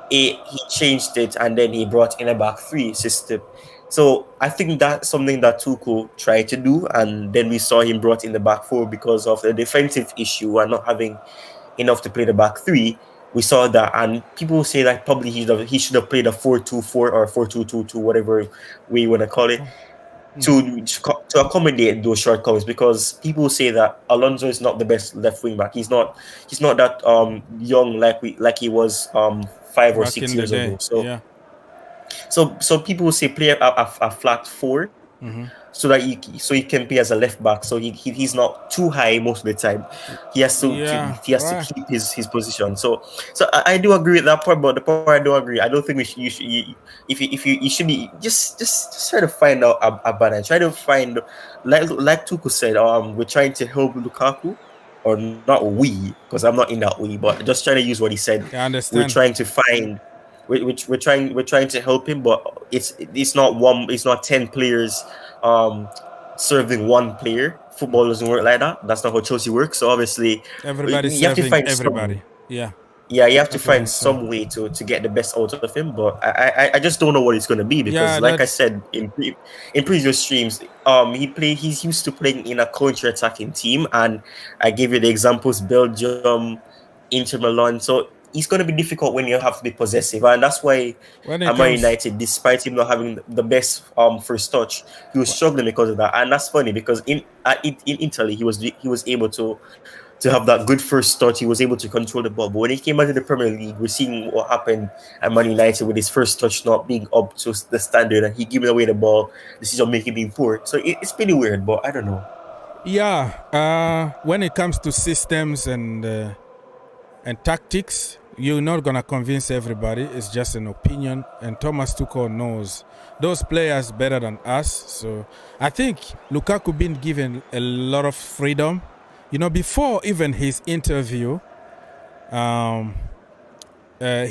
he changed it, and then he brought in a back three system. So I think that's something that Tuchel tried to do, and then we saw him brought in the back four because of the defensive issue and not having enough to play the back three. We saw that, and people say that probably he should have played a 4-2-4 or 4-2-2-2, whatever way you want to call it, to accommodate those shortcomings, because people say that Alonso is not the best left wing back. He's not that young like he was 5 or 6 years ago. So yeah. So people say play a flat four, so that he can play as a left back. So he's not too high most of the time. He has to keep his position. So I do agree with that part, but the part I don't agree, I don't think you should be just try to find out a balance. Try to find, like Tuchel said, we're trying to help Lukaku, or not we, because I'm not in that way, but just trying to use what he said. I understand. We're trying to find. We're trying to help him, but it's not 10 players serving one player. Football doesn't work like that. That's not how Chelsea works. So obviously, everybody's you have to find everybody. You have to find some way to get the best out of him. But I just don't know what it's going to be, because like I said in previous streams, he's used to playing in a counter-attacking team, and I gave you the examples: Belgium, Inter Milan. So it's going to be difficult when you have to be possessive, and that's why Man United, despite him not having the best first touch, he was struggling because of that. And that's funny, because in Italy he was able to have that good first touch. He was able to control the ball, but when he came out of the Premier League, we're seeing what happened at Man United with his first touch not being up to the standard, and he giving away the ball, decision making being poor. So it's pretty weird, but I don't know. When it comes to systems and tactics, you're not going to convince everybody. It's just an opinion. And Thomas Tuchel knows those players better than us. So I think Lukaku been given a lot of freedom. Before even his interview, he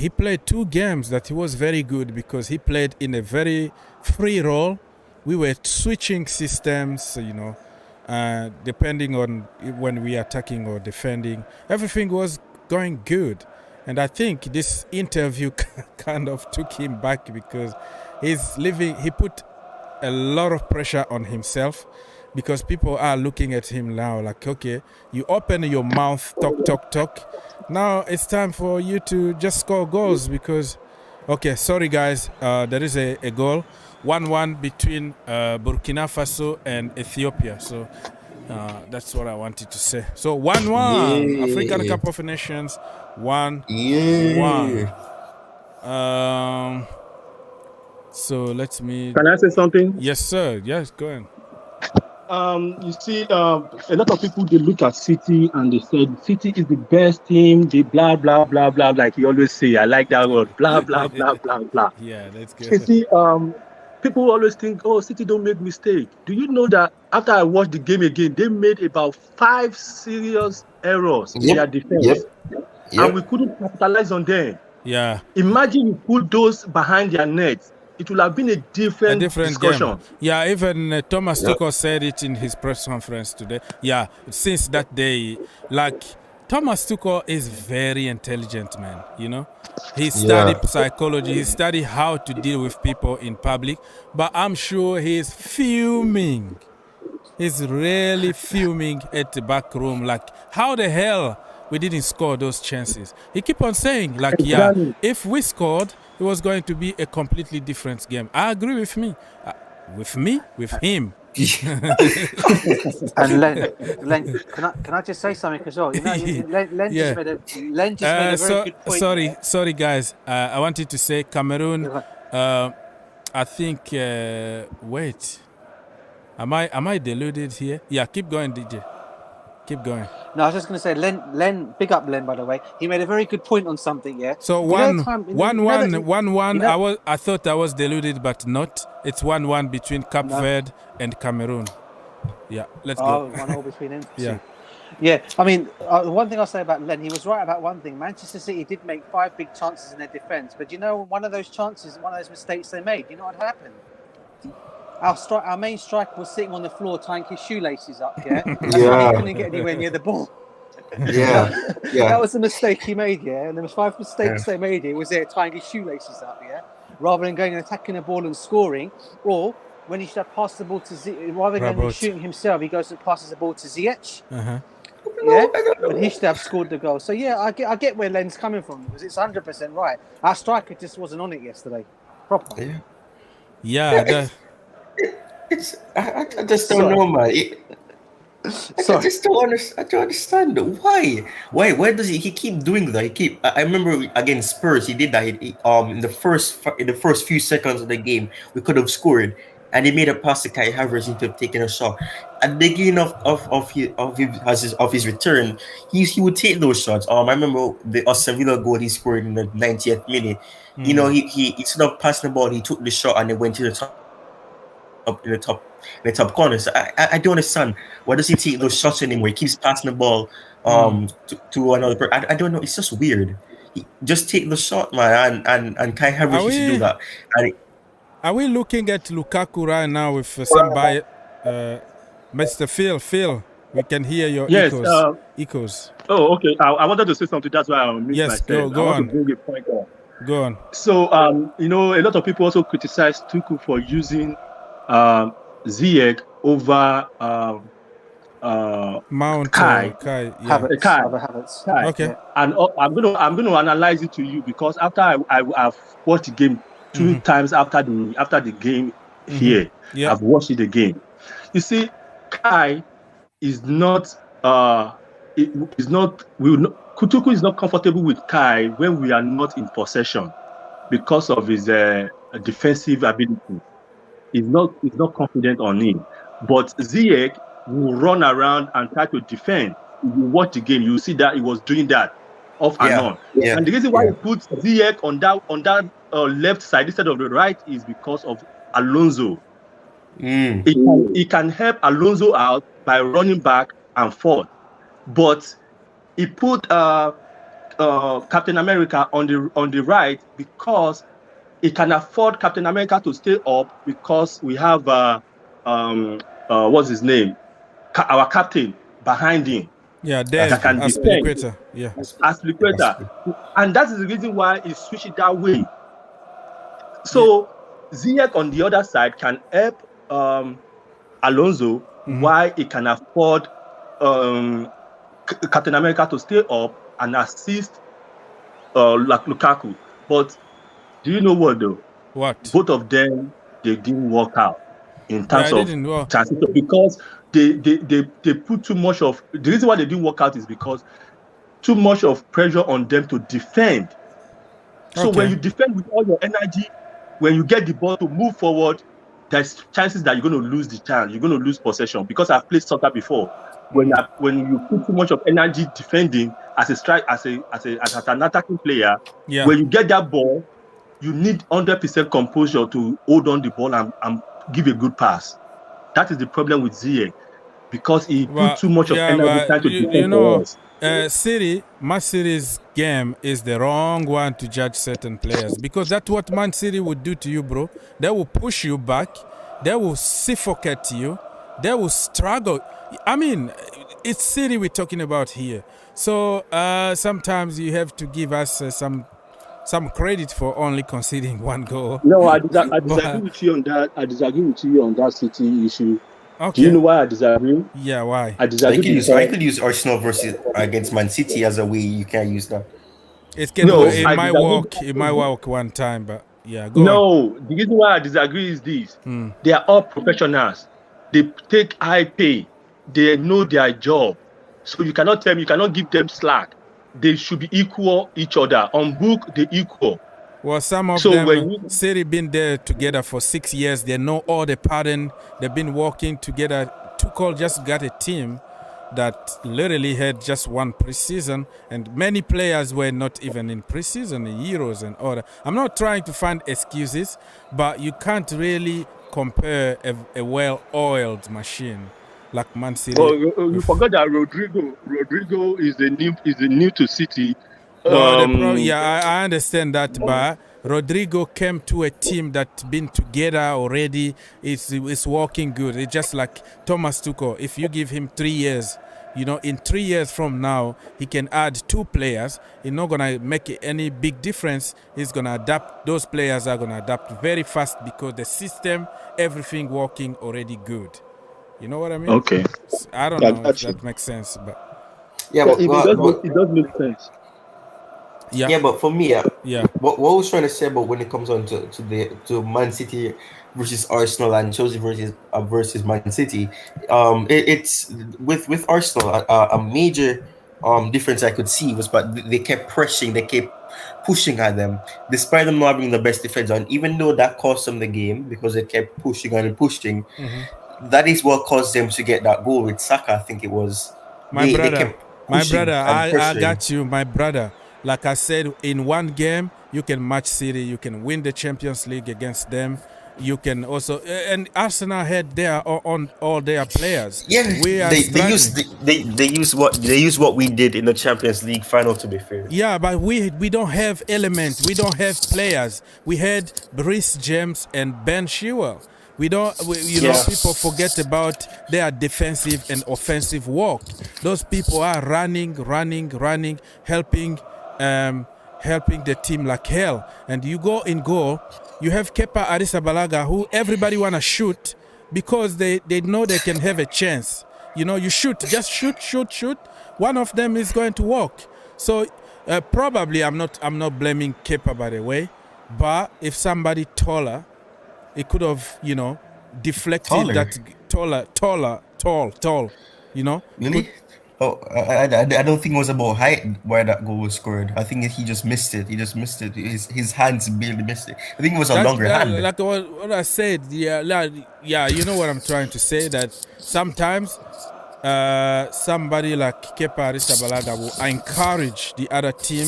played 2 games that he was very good, because he played in a very free role. We were switching systems, depending on when we are attacking or defending. Everything was going good. And I think this interview kind of took him back, because he put a lot of pressure on himself, because people are looking at him now like, okay, you open your mouth, talk. Now it's time for you to just score goals, because, okay, sorry guys, there is a goal, 1-1 between Burkina Faso and Ethiopia. So that's what I wanted to say. So 1-1, African Cup of Nations, 1-1. So let me. Can I say something? Yes, sir. Yes, go ahead. You see, a lot of people, they look at City and they said City is the best team. They blah blah blah blah, like you always say. I like that word, blah blah blah blah blah. Yeah, that's good. You see, people always think, oh, City don't make mistakes. Do you know that after I watched the game again, they made about 5 serious errors in their defense, and we couldn't capitalize on them. Yeah. Imagine you put those behind their nets. It will have been a different discussion. Game. Yeah, even Thomas Tuchel said it in his press conference today. Yeah, since that day, like Thomas Tuchel is very intelligent, man. You know, he studied psychology. He studied how to deal with people in public. But I'm sure he's fuming. He's really fuming at the back room. Like, how the hell we didn't score those chances? He keep on saying, like, if we scored, it was going to be a completely different game. I agree with me. With him. And Len, can I just say something as well? You know, Len just made a very good point. Sorry, guys. I wanted to say Cameroon. I think. Wait. Am I deluded here? Yeah, keep going, DJ. Keep going. No, I was just going to say, Len, big up Len, by the way. He made a very good point on something, yeah? So 1-1. I thought I was deluded, but not. It's 1-1 between Cape Verde and Cameroon. Yeah, let's go. 1-1 between them. Yeah, I mean, one thing I'll say about Len, he was right about one thing. Manchester City did make 5 big chances in their defence, but you know, one of those mistakes they made, you know what happened? Our main striker was sitting on the floor tying his shoelaces up, yeah? That's why he couldn't get anywhere near the ball. That was the mistake he made, yeah? And there was 5 mistakes they made. He was there tying his shoelaces up, yeah? Rather than going and attacking the ball and scoring, or when he should have passed the ball to Ziyech, rather than shooting himself, he goes and passes the ball to Ziyech. Yeah, but he should have scored the goal. So yeah, I get where Len's coming from, because it's 100% right. Our striker just wasn't on it yesterday, proper. Yeah. I just don't know, man. I just don't understand why. Why does he keep doing that? I remember against Spurs, he did that. In the first few seconds of the game, we could have scored, and he made a pass to Kai Havertz into taking a shot. At the beginning of his return, he would take those shots. I remember the Aston Villa goal he scored in the 90th minute. You know, he instead of passing the ball, he took the shot and it went to the top. Up in the top corner. So I don't understand. Why does he take those shots anymore? He keeps passing the ball to another person. I don't know. It's just weird. He just take the shot, man, and Kai Havertz used to do that. Are we looking at Lukaku right now with somebody, Mr. Phil? We can hear your echoes. Oh, okay. I wanted to say something. That's why I missed myself. Go on. To bring a point up. Go on. So, you know, a lot of people also criticize Tuchel for using Ziyech over Mount Kai. Havertz. Okay. And I'm going to analyze it to you, because after I've watched the game 2 times after the game here, I've watched it again. You see, Kai is not. Tuchel is not comfortable with Kai when we are not in possession because of his defensive ability. He's not confident on him. But Ziyech will run around and try to defend. If you watch the game, you see that he was doing that off and on. Yeah. And the reason why he puts Ziyech on that left side instead of the right is because of Alonso. He can help Alonso out by running back and forth. But he put Captain America on the right because he can afford Captain America to stay up, because we have what's his name? Our captain behind him. Yeah, that can defend. Yeah, Aspilicueta. And that is the reason why he switched it that way. So Ziyech on the other side can help Alonso, while he can afford Captain America to stay up and assist like Lukaku. But do you know what though? What? Both of them, they didn't work out in terms of chances, because they put too much of. The reason why they didn't work out is because too much of pressure on them to defend. So when you defend with all your energy, when you get the ball to move forward, there's chances that you're going to lose the chance. You're going to lose possession, because I've played soccer before. When you put too much of energy defending as an attacking player, when you get that ball, you need 100% composure to hold on the ball and give a good pass. That is the problem with Ziyech, because he put too much of energy trying to defend for us. Man City's game is the wrong one to judge certain players, because that's what Man City would do to you, bro. They will push you back. They will suffocate you. They will struggle. I mean, it's City we're talking about here. So sometimes you have to give us some credit for only conceding one goal. No, I disagree with you on that. I disagree with you on that City issue. Okay. Do you know why I disagree? Yeah, why? I could use Arsenal versus against Man City as a way. You can't use that. It might work one time, but go on. The reason why I disagree is this. They are all professionals. They take high pay. They know their job. So you cannot give them slack. They should be equal each other. On book, they equal. Well, some of them, City been there together for 6 years. They know all the pattern. They've been working together. Tuchel just got a team that literally had just one preseason, and many players were not even in preseason, in Euros and all that. I'm not trying to find excuses, but you can't really compare a well-oiled machine like Man City. You forgot that Rodrigo is the new to City. I understand that, but Rodrigo came to a team that's been together already. It's working good. It's just like Thomas Tuchel. If you give him 3 years, in 3 years from now, he can add 2 players. It's not going to make any big difference. He's going to adapt. Those players are going to adapt very fast because the system, everything working already good. You know what I mean? Okay. I don't know if that makes sense, but it does make sense. Yeah, but for me, what I was trying to say about when it comes on to Man City versus Arsenal and Chelsea versus Man City, it's with Arsenal a major difference I could see was, but they kept pressing, they kept pushing at them, despite them not having the best defense. And even though that cost them the game because they kept pushing and pushing, that is what caused them to get that goal with Saka. I think it was. My brother, I got you, my brother. Like I said, in one game, you can match City. You can win the Champions League against them. You can also, and Arsenal had all their players. Yeah, they use what we did in the Champions League final. To be fair. Yeah, but we don't have elements. We don't have players. We had Reece James and Ben Chilwell. People forget about their defensive and offensive work. Those people are running, helping the team like hell. And you go in goal, you have Kepa Arrizabalaga, who everybody want to shoot because they know they can have a chance. You shoot, just shoot. One of them is going to work. So probably I'm not blaming Kepa, by the way, but if somebody taller, it could have, deflected that tall, Really? I don't think it was about height why that goal was scored. I think he just missed it. His hands barely missed it. I think it was a longer hand. Like what I said, you know what I'm trying to say, that sometimes somebody like Kepa Arrizabalaga will encourage the other team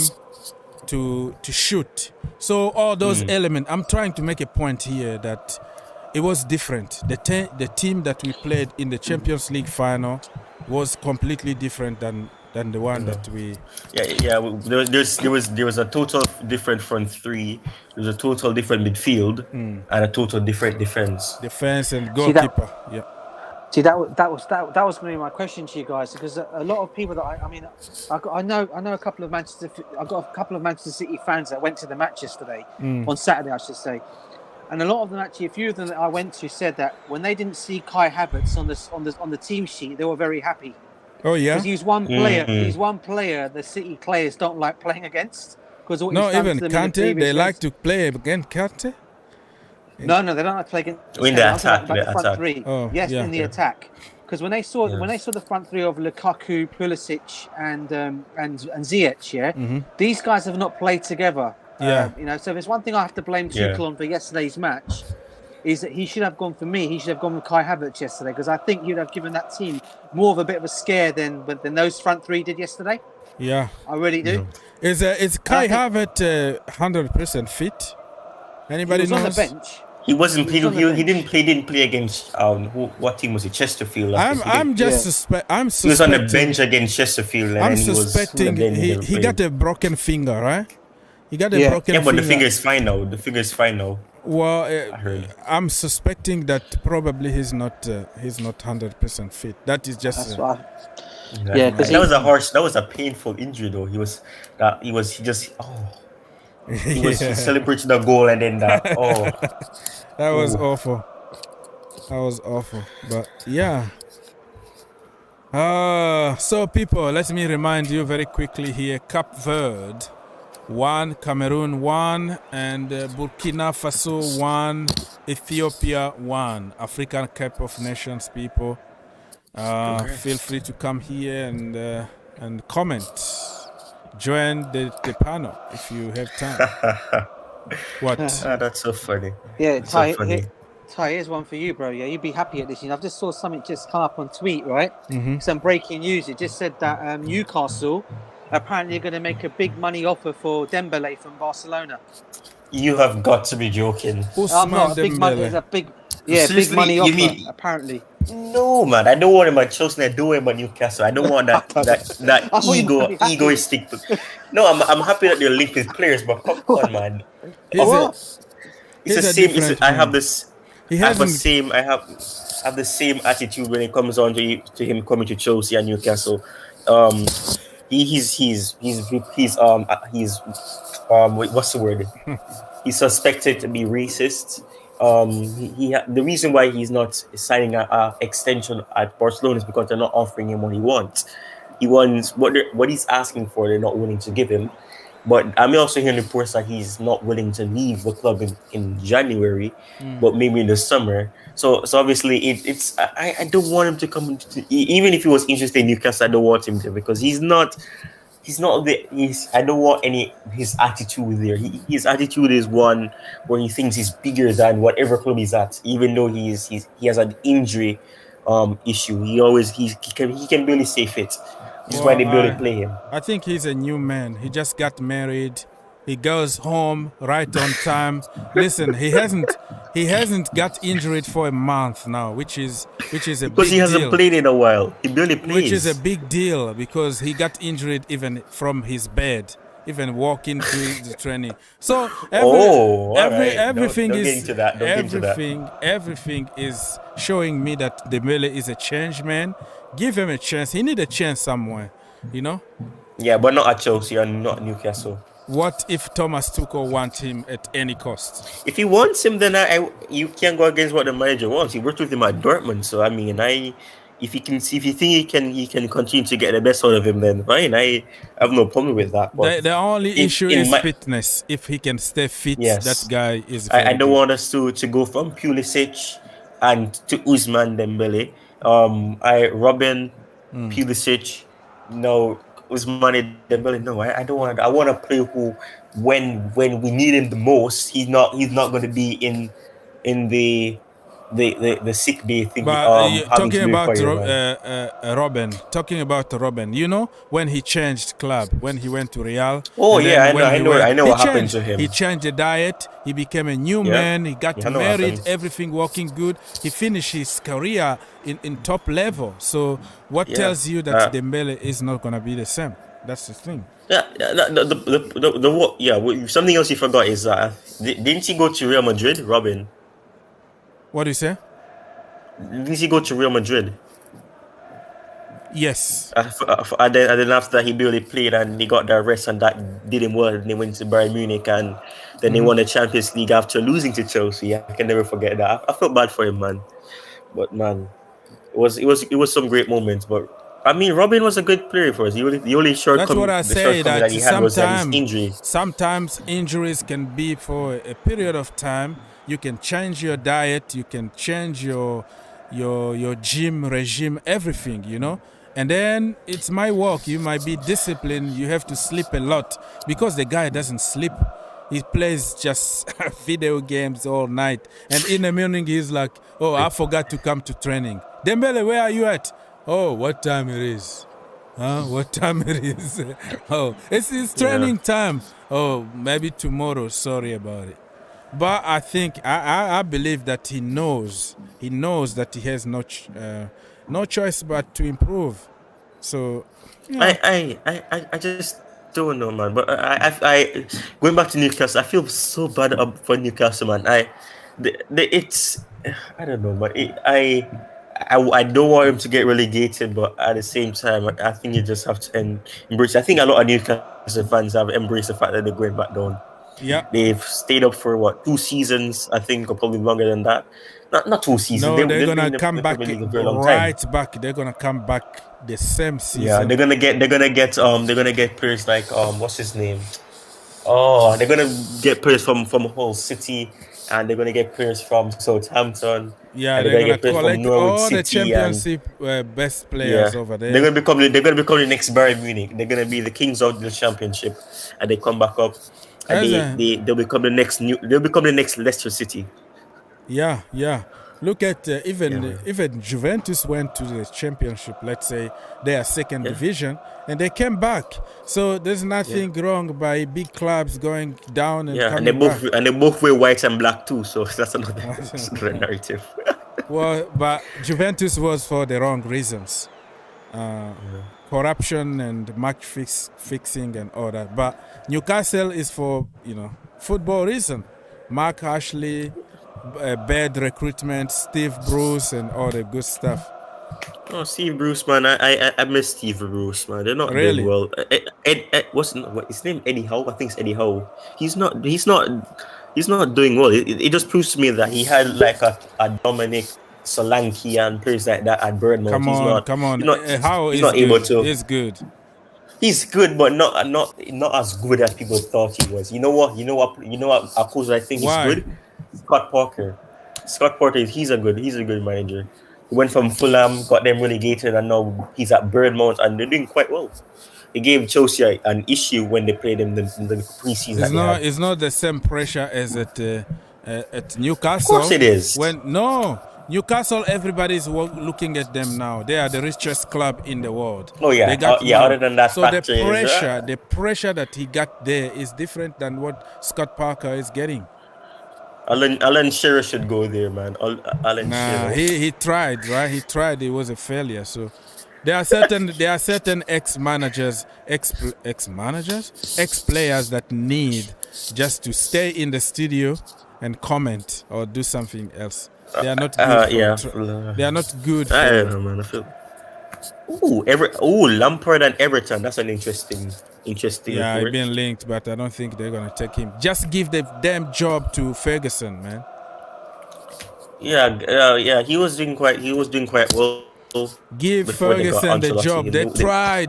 to shoot. So all those elements, I'm trying to make a point here that it was different. The team that we played in the Champions League final was completely different than the one that we. There was a total different front three. There was a total different midfield and a total different defense. Defense and goalkeeper. See, that was going to be my question to you guys, because a lot of people that I know a couple of I've got a couple of Manchester City fans that went to the match yesterday on Saturday, I should say, and a lot of them actually, a few of them that I went to said that when they didn't see Kai Havertz on the team sheet, they were very happy. Oh yeah, because he's one player. He's one player the City players don't like playing against, because even Kante, they like to play against Kante. No, they don't like to play against. In the attack, the front three. In the attack. Because when they saw the front three of Lukaku, Pulisic, and Ziyech, these guys have not played together. So there's one thing I have to blame Tuchel on for yesterday's match. is that he should have gone for me. He should have gone with Kai Havertz yesterday because I think he'd have given that team more of a bit of a scare than those front three did yesterday. Yeah, I really do. Is Kai Havertz 100% fit? Anybody knows? On the bench. He wasn't. He didn't play against what team was it? Chesterfield. I'm suspecting. He was on the bench against Chesterfield. And I'm suspecting he got a broken finger, right? He got a broken finger. Yeah, but the finger is fine now. The finger is fine now. Well, I'm suspecting that probably he's not 100% fit. That is just. That's why. Yeah, because that was a painful injury though. He celebrating the goal and then that. Oh, that was awful. That was awful. But yeah. So people, let me remind you very quickly here: Cape Verde 1, Cameroon 1, and Burkina Faso 1, Ethiopia 1. African Cup of Nations, people. Feel free to come here and comment. Join the panel if you have time. What? That's so funny. Yeah, Ty, here's one for you, bro. Yeah, you'd be happy at this. I just saw something just come up on tweet, right? Some breaking news. It just said that Newcastle apparently are going to make a big money offer for Dembele from Barcelona. You have got to be joking. I'm not. Big money. It's a big money offer. Apparently. No, man. I don't want him at Chelsea. I don't want him at Newcastle. I don't want that egoistic. No, I'm happy that they're linked with players, but come on, man. It's the same. I have the same attitude when it comes on to him coming to Chelsea and Newcastle. He's what's the word? He's suspected to be racist. The reason why he's not signing an extension at Barcelona is because they're not offering him what he wants. He wants what he's asking for. They're not willing to give him. But I'm also hearing reports that he's not willing to leave the club in January, but maybe in the summer. So obviously I don't want him to come. Even if he was interested in Newcastle, I don't want him to because I don't want his attitude there. His attitude is one where he thinks he's bigger than whatever club he's at, even though he has an injury issue. He can barely stay fit. This is why they barely play him. I think he's a new man. He just got married. He goes home right on time. Listen, he hasn't got injured for a month now, which is a big deal. Because he hasn't played in a while. He barely plays. Which is a big deal because he got injured even from his bed, even walking to the training. So everything is showing me that Dembele is a changed man. Give him a chance. He need a chance somewhere, you know? Yeah, but not at Chelsea and not Newcastle. What if Thomas Tuchel wants him at any cost? If he wants him, then you can't go against what the manager wants. He worked with him at Dortmund, so I mean, if you think he can continue to get the best out of him, then fine. I have no problem with that. But the only issue is fitness. If he can stay fit, that guy is. I don't want us to go from Pulisic and to Ousmane Dembele. Robin, Pulisic, no. Ousmane Dembele, no, I don't want. I want to play who, when we need him the most, he's not going to be in the sick bay thing. But talking about Robin, you know when he changed club, when he went to Real. Oh yeah, I know what happened to him. He changed the diet. He became a new man. He got married. Everything working good. He finished his career in top level. So what tells you that Dembele is not gonna be the same? That's the thing. Something else you forgot is didn't he go to Real Madrid, Robin? What do you say? Didn't he go to Real Madrid? Yes. And then after that, he barely played and he got the rest and that did him well. And they went to Bayern Munich and then they won the Champions League after losing to Chelsea. I can never forget that. I felt bad for him, man. But man, it was some great moments. But I mean, Robin was a good player for us. The only shortcoming that he had was his injury. Sometimes injuries can be for a period of time. You can change your diet, you can change your gym regime, everything, you know. And then it's my work. You might be disciplined. You have to sleep a lot because the guy doesn't sleep. he plays just video games all night. And in the morning, he's like, oh, I forgot to come to training. Dembele, where are you at? Oh, what time it is? Huh? What time it is? Oh, it's training time. Oh, maybe tomorrow. Sorry about it. But I think, I believe that he knows that he has no choice but to improve. So, I just don't know, man. But I going back to Newcastle, I feel so bad for Newcastle, man. It's I don't know, but I don't want him to get relegated, but at the same time, I think you just have to embrace. I think a lot of Newcastle fans have embraced the fact that they're going back down. Yeah, they've stayed up for 2 seasons, I think, or probably longer than that. Not 2 seasons. No, they're gonna come back right back. They're gonna come back the same season. Yeah, they're gonna get players like what's his name? Oh, they're gonna get players from Hull City, and they're gonna get players from Southampton. Yeah, they're gonna collect all the championship best players over there. They're gonna become the next Bayern Munich. They're gonna be the kings of the championship, and they come back up, and they'll become the next Leicester City. Yeah. Look at even Juventus went to the championship. Let's say they are second division, and they came back. So there's nothing wrong by big clubs going down and coming back. And they both wear white and black too. So that's another narrative. Well, but Juventus was for the wrong reasons, corruption and match fixing and all that. But Newcastle is for football reason. Mark Ashley. Bad recruitment, Steve Bruce, and all the good stuff. Oh, Steve Bruce, man! I miss Steve Bruce, man. They're not really doing well. What's his name? Eddie Howe, I think it's Eddie Howe. He's not doing well. It just proves to me that he had like a Dominic Solanke and players like that at Bournemouth. Come on. He's not able to. He's good. He's good, but not as good as people thought he was. You know what? A coach I think is good. Scott Parker, he's a good manager. He went from Fulham, got them relegated, and now he's at Bournemouth, and they're doing quite well. They gave Chelsea an issue when they played them in the preseason. It's not the same pressure as at Newcastle. Of course it is. Newcastle, everybody's looking at them now. They are the richest club in the world. Oh yeah, other than that, so the pressure that he got there is different than what Scott Parker is getting. Alan Shearer should go there, man. Shearer. He tried, right? He tried. It was a failure. So there are certain ex-players that need just to stay in the studio and comment or do something else. They are not good. They are not good. I don't know, man. I feel. Lampard and Everton. That's an interesting. Yeah, I've been linked, but I don't think they're gonna take him. Just give the damn job to Ferguson, man. Yeah. He was doing quite well. Give Ferguson the job.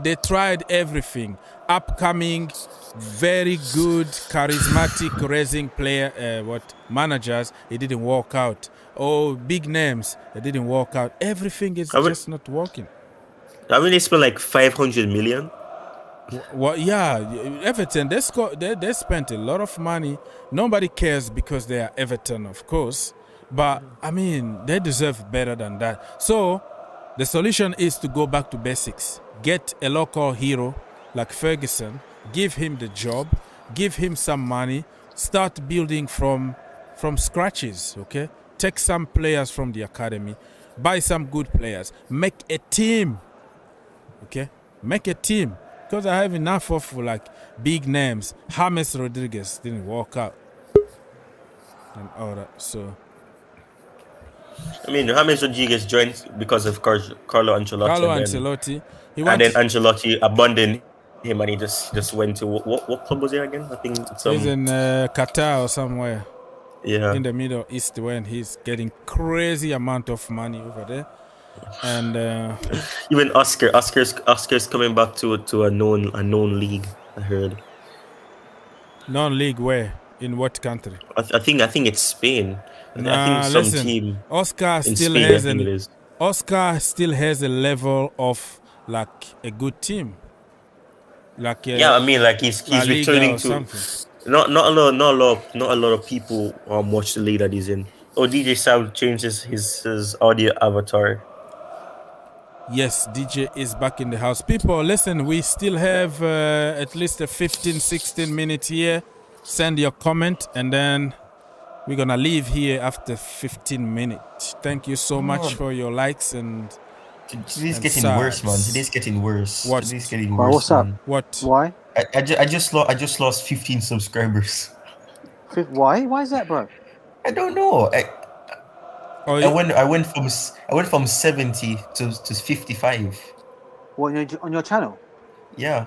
They tried everything. Upcoming, very good, charismatic, raising player. Managers? It didn't work out. Oh, big names. It didn't work out. Everything is just not working. I mean, they spent like 500 million. Well, yeah, Everton, they spent a lot of money. Nobody cares because they are Everton, of course. But, I mean, they deserve better than that. So, the solution is to go back to basics. Get a local hero like Ferguson. Give him the job. Give him some money. Start building from scratches, okay? Take some players from the academy. Buy some good players. Make a team, okay? Make a team. Because I have enough of big names. James Rodriguez didn't work out. And all that, so. I mean, James Rodriguez joined because of Carlo Ancelotti. And then Ancelotti abandoned him and he just went to, what club was he again? I think he's in Qatar or somewhere. Yeah. In the Middle East when he's getting crazy amount of money over there. And even Oscar's coming back to a known league, I heard. Known league where? In what country? I think it's Spain. I think some team. Oscar still has a level of a good team. I mean, he's returning to. Not a lot of people watch the league that he's in. Oh, DJ Sam changes his audio avatar. Yes, DJ is back in the house. People, listen, we still have at least a 15-16 minutes here. Send your comment, and then we're going to leave here after 15 minutes. Thank you so much for your likes and Today's getting worse, man. Today's getting worse. What? Today's getting worse, what's up? man. What? Why? I just lost 15 subscribers. Why? Why is that, bro? I don't know. I went from 70 to 55. What, on your channel? Yeah.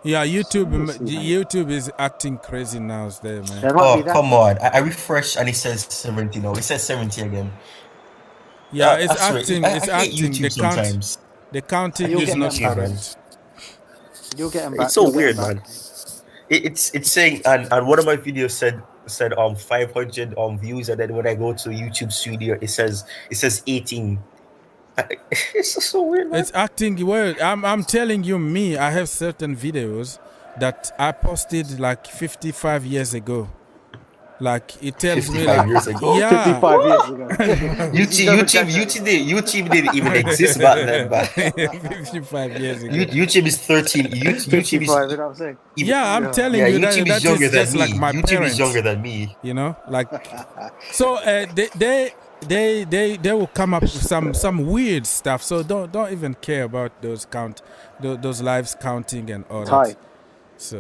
Yeah, YouTube is acting crazy now, there, man. Oh, come on. I refresh and it says 70 now. It says 70 again. Yeah, it's acting. It's acting. The counting is not correct. You'll get them back. It's so weird, man. It's saying, and one of my videos said 500 views, and then when I go to YouTube Studio, it says 18. It's just so weird, man. It's acting weird. I'm telling you, I have certain videos that I posted like 55 years ago. Like it tells me like years ago. Yeah. 55 years ago. YouTube didn't even exist back then. But 55 years ago. YouTube is 13. YouTube is, you know what I'm saying? I'm telling you YouTube that is younger is than just me. like my YouTube parents. is younger than me. You know, like so they will come up with some weird stuff. So don't even care about those lives counting and all that.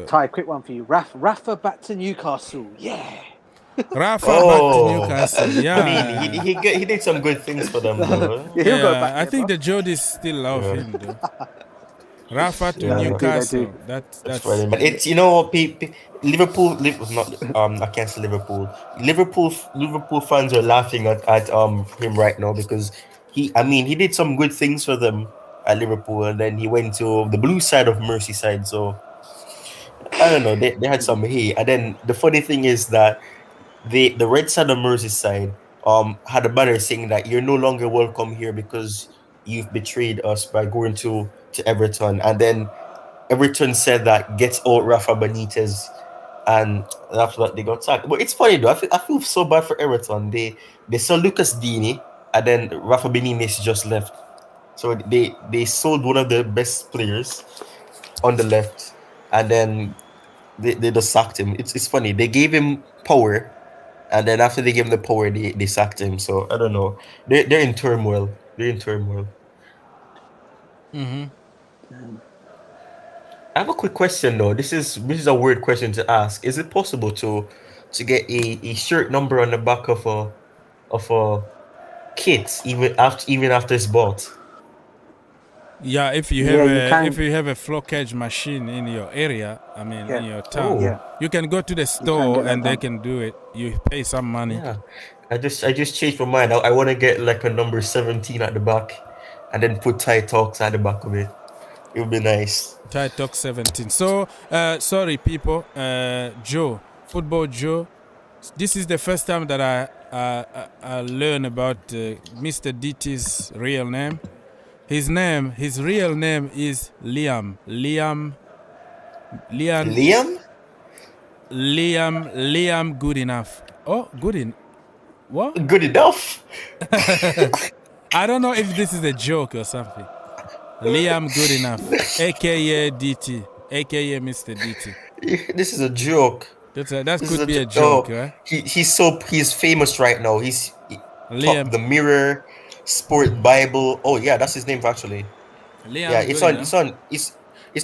Ty, quick one for you. Rafa back to Newcastle. Yeah. Rafa back to Newcastle. Yeah. I mean, he did some good things for them, though. He'll go back I think the Jodies still love him, though. Rafa to Newcastle. That's funny. But it's Liverpool. I can't say Liverpool. Liverpool fans are laughing at him right now because he did some good things for them at Liverpool, and then he went to the blue side of Merseyside. So I don't know. They had some hate, and then the funny thing is that the red side of Merseyside had a banner saying that you're no longer welcome here because you've betrayed us by going to Everton, and then Everton said that get out Rafa Benitez, and after that they got sacked. But it's funny though. I feel so bad for Everton. They saw Lucas Digne, and then Rafa Benitez just left. So they sold one of the best players on the left, and then they just sacked him. It's funny. They gave him power, and then after they gave him the power, they sacked him. So I don't know. They're in turmoil. Mm-hmm. I have a quick question though. This is a weird question to ask. Is it possible to get a shirt number on the back of a kit even after it's bought? Yeah, if you have a flockage machine in your area, in your town, you can go to the store and they can do it. You pay some money. Yeah, I just changed my mind. I want to get like a number 17 at the back, and then put Thai Talks at the back of it. It would be nice. Thai Talk 17. So, sorry people, Football Joe. This is the first time that I learn about Mr. DT's real name. His real name is Liam. Liam Good Enough. Oh, what? Good enough? I don't know if this is a joke or something. Liam Good Enough, aka DT, aka Mr. DT. This is a joke. That could be a joke, right? He's famous right now. He's Liam. The Mirror, Sport Bible. Oh yeah, that's his name actually. Liam. Yeah, it's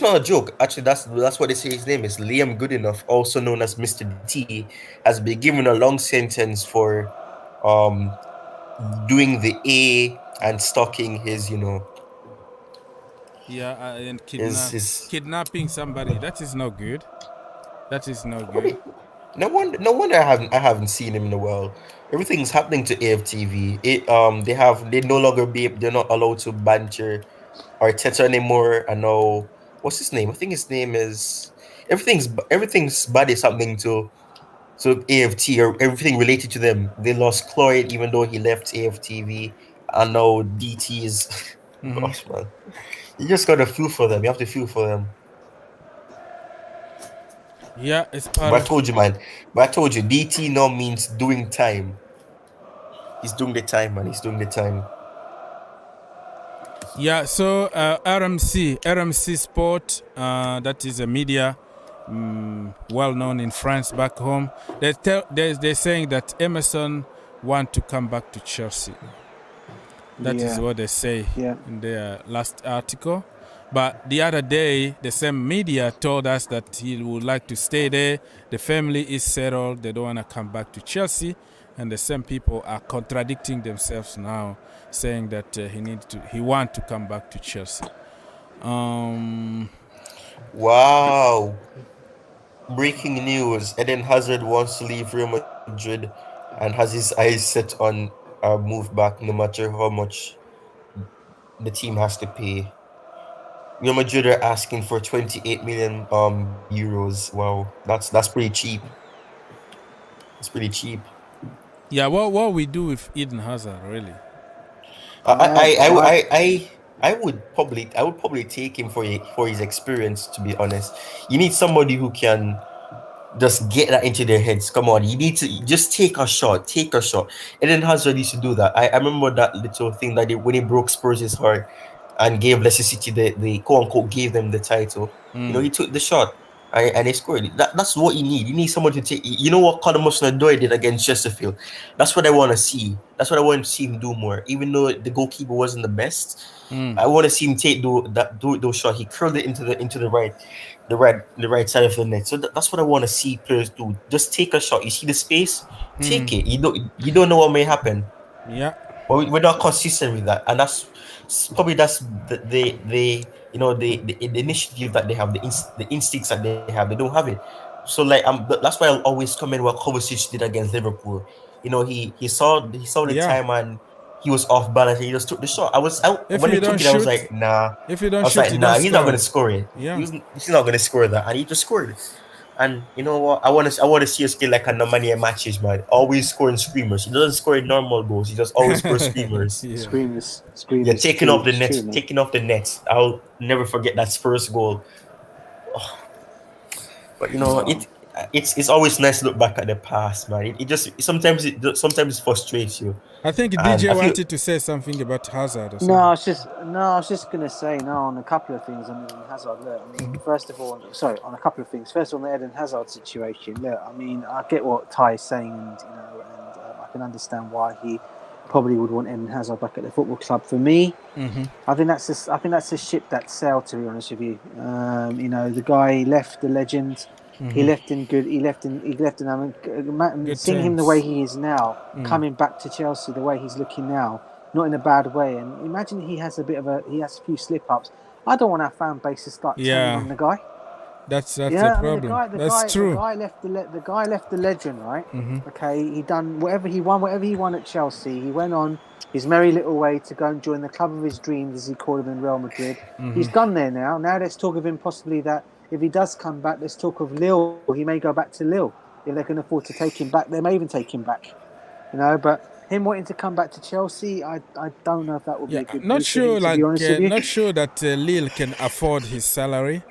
not a joke. Actually, that's what they say his name is. Liam Goodenough, also known as Mr. T, has been given a long sentence for doing the A and stalking his, Yeah, and kidnapping somebody. That is not good. No wonder I haven't seen him in a while. Everything's happening to AFTV. They're not allowed to banter Arteta anymore. I know what's his name. I think his name is everything's bad is happening to AFT or everything related to them. They lost Cloyd even though he left AFTV. I know DT is gosh man. You just gotta feel for them. You have to feel for them. Yeah, it's part But I of. told you, man. But I told you, DT now means doing time. He's doing the time, man. He's doing the time. Yeah, so RMC Sport, that is a media well known in France back home. They're saying that Emerson want to come back to Chelsea. That is what they say in their last article. But the other day, the same media told us that he would like to stay there. The family is settled. They don't want to come back to Chelsea. And the same people are contradicting themselves now, saying that he want to come back to Chelsea. Wow. Breaking news. Eden Hazard wants to leave Real Madrid and has his eyes set on a move back no matter how much the team has to pay. Real Madrid are asking for 28 million euros. Wow, that's pretty cheap. It's pretty cheap. Yeah, what we do with Eden Hazard, really? I would probably take him for his experience. To be honest, you need somebody who can just get that into their heads. Come on, you need to just take a shot. Eden Hazard used to do that. I remember that little thing that when he broke Spurs' heart and gave Leicester City the quote unquote gave them the title. You know, he took the shot and they scored. That's what you need. You need someone to take. You know what Conor Musondoy did against Chesterfield. That's what I want to see. That's what I want to see him do more. Even though the goalkeeper wasn't the best, I want to see him take those shots. He curled it into the right side of the net. So that's what I want to see players do. Just take a shot. You see the space, take it. You don't know what may happen. Yeah. But we're not consistent with that, and that's the initiative that they have, the instincts that they have. They don't have it. So like that's why I'll always comment what Kovacic did against Liverpool. You know, he saw the time and he was off balance and he just took the shot. When he took it, I was like, nah. If you don't I was shoot, like, nah, he's not going to score it. Yeah. He's not going to score that, and he just scored it. And you know what? I want to see us get like a Nomania matches, man. Always scoring screamers. He doesn't score normal goals. He just always scores screamers. Screamers. Yeah, taking off the net. I'll never forget that first goal. Oh. But you know, it's always nice to look back at the past, man. Sometimes it frustrates you. I think DJ wanted to say something about Hazard or something. I was just gonna say on a couple of things. I mean, Hazard. Look, I mean, first of all, on a couple of things. First on the Eden Hazard situation. Look, I mean, I get what Ty is saying, and I can understand why he probably would want Eden Hazard back at the football club. For me, I think that's a ship that sailed. To be honest with you, the guy left, the legend. He left in good. He left in. Seeing him the way he is now, coming back to Chelsea, the way he's looking now, not in a bad way. And imagine he has a few slip ups. I don't want our fan base to start turning on the guy. That's the problem. That's true. The guy left the legend, right? Okay, he done whatever he won at Chelsea. He went on his merry little way to go and join the club of his dreams, as he called him, in Real Madrid. He's gone there now. Now let's talk of him possibly that. If he does come back, let's talk of Lille. He may go back to Lille. If they can afford to take him back, they may even take him back. But him wanting to come back to Chelsea, I don't know if that would be a good not move sure, for him, to be honest with you. Not sure that Lille can afford his salary.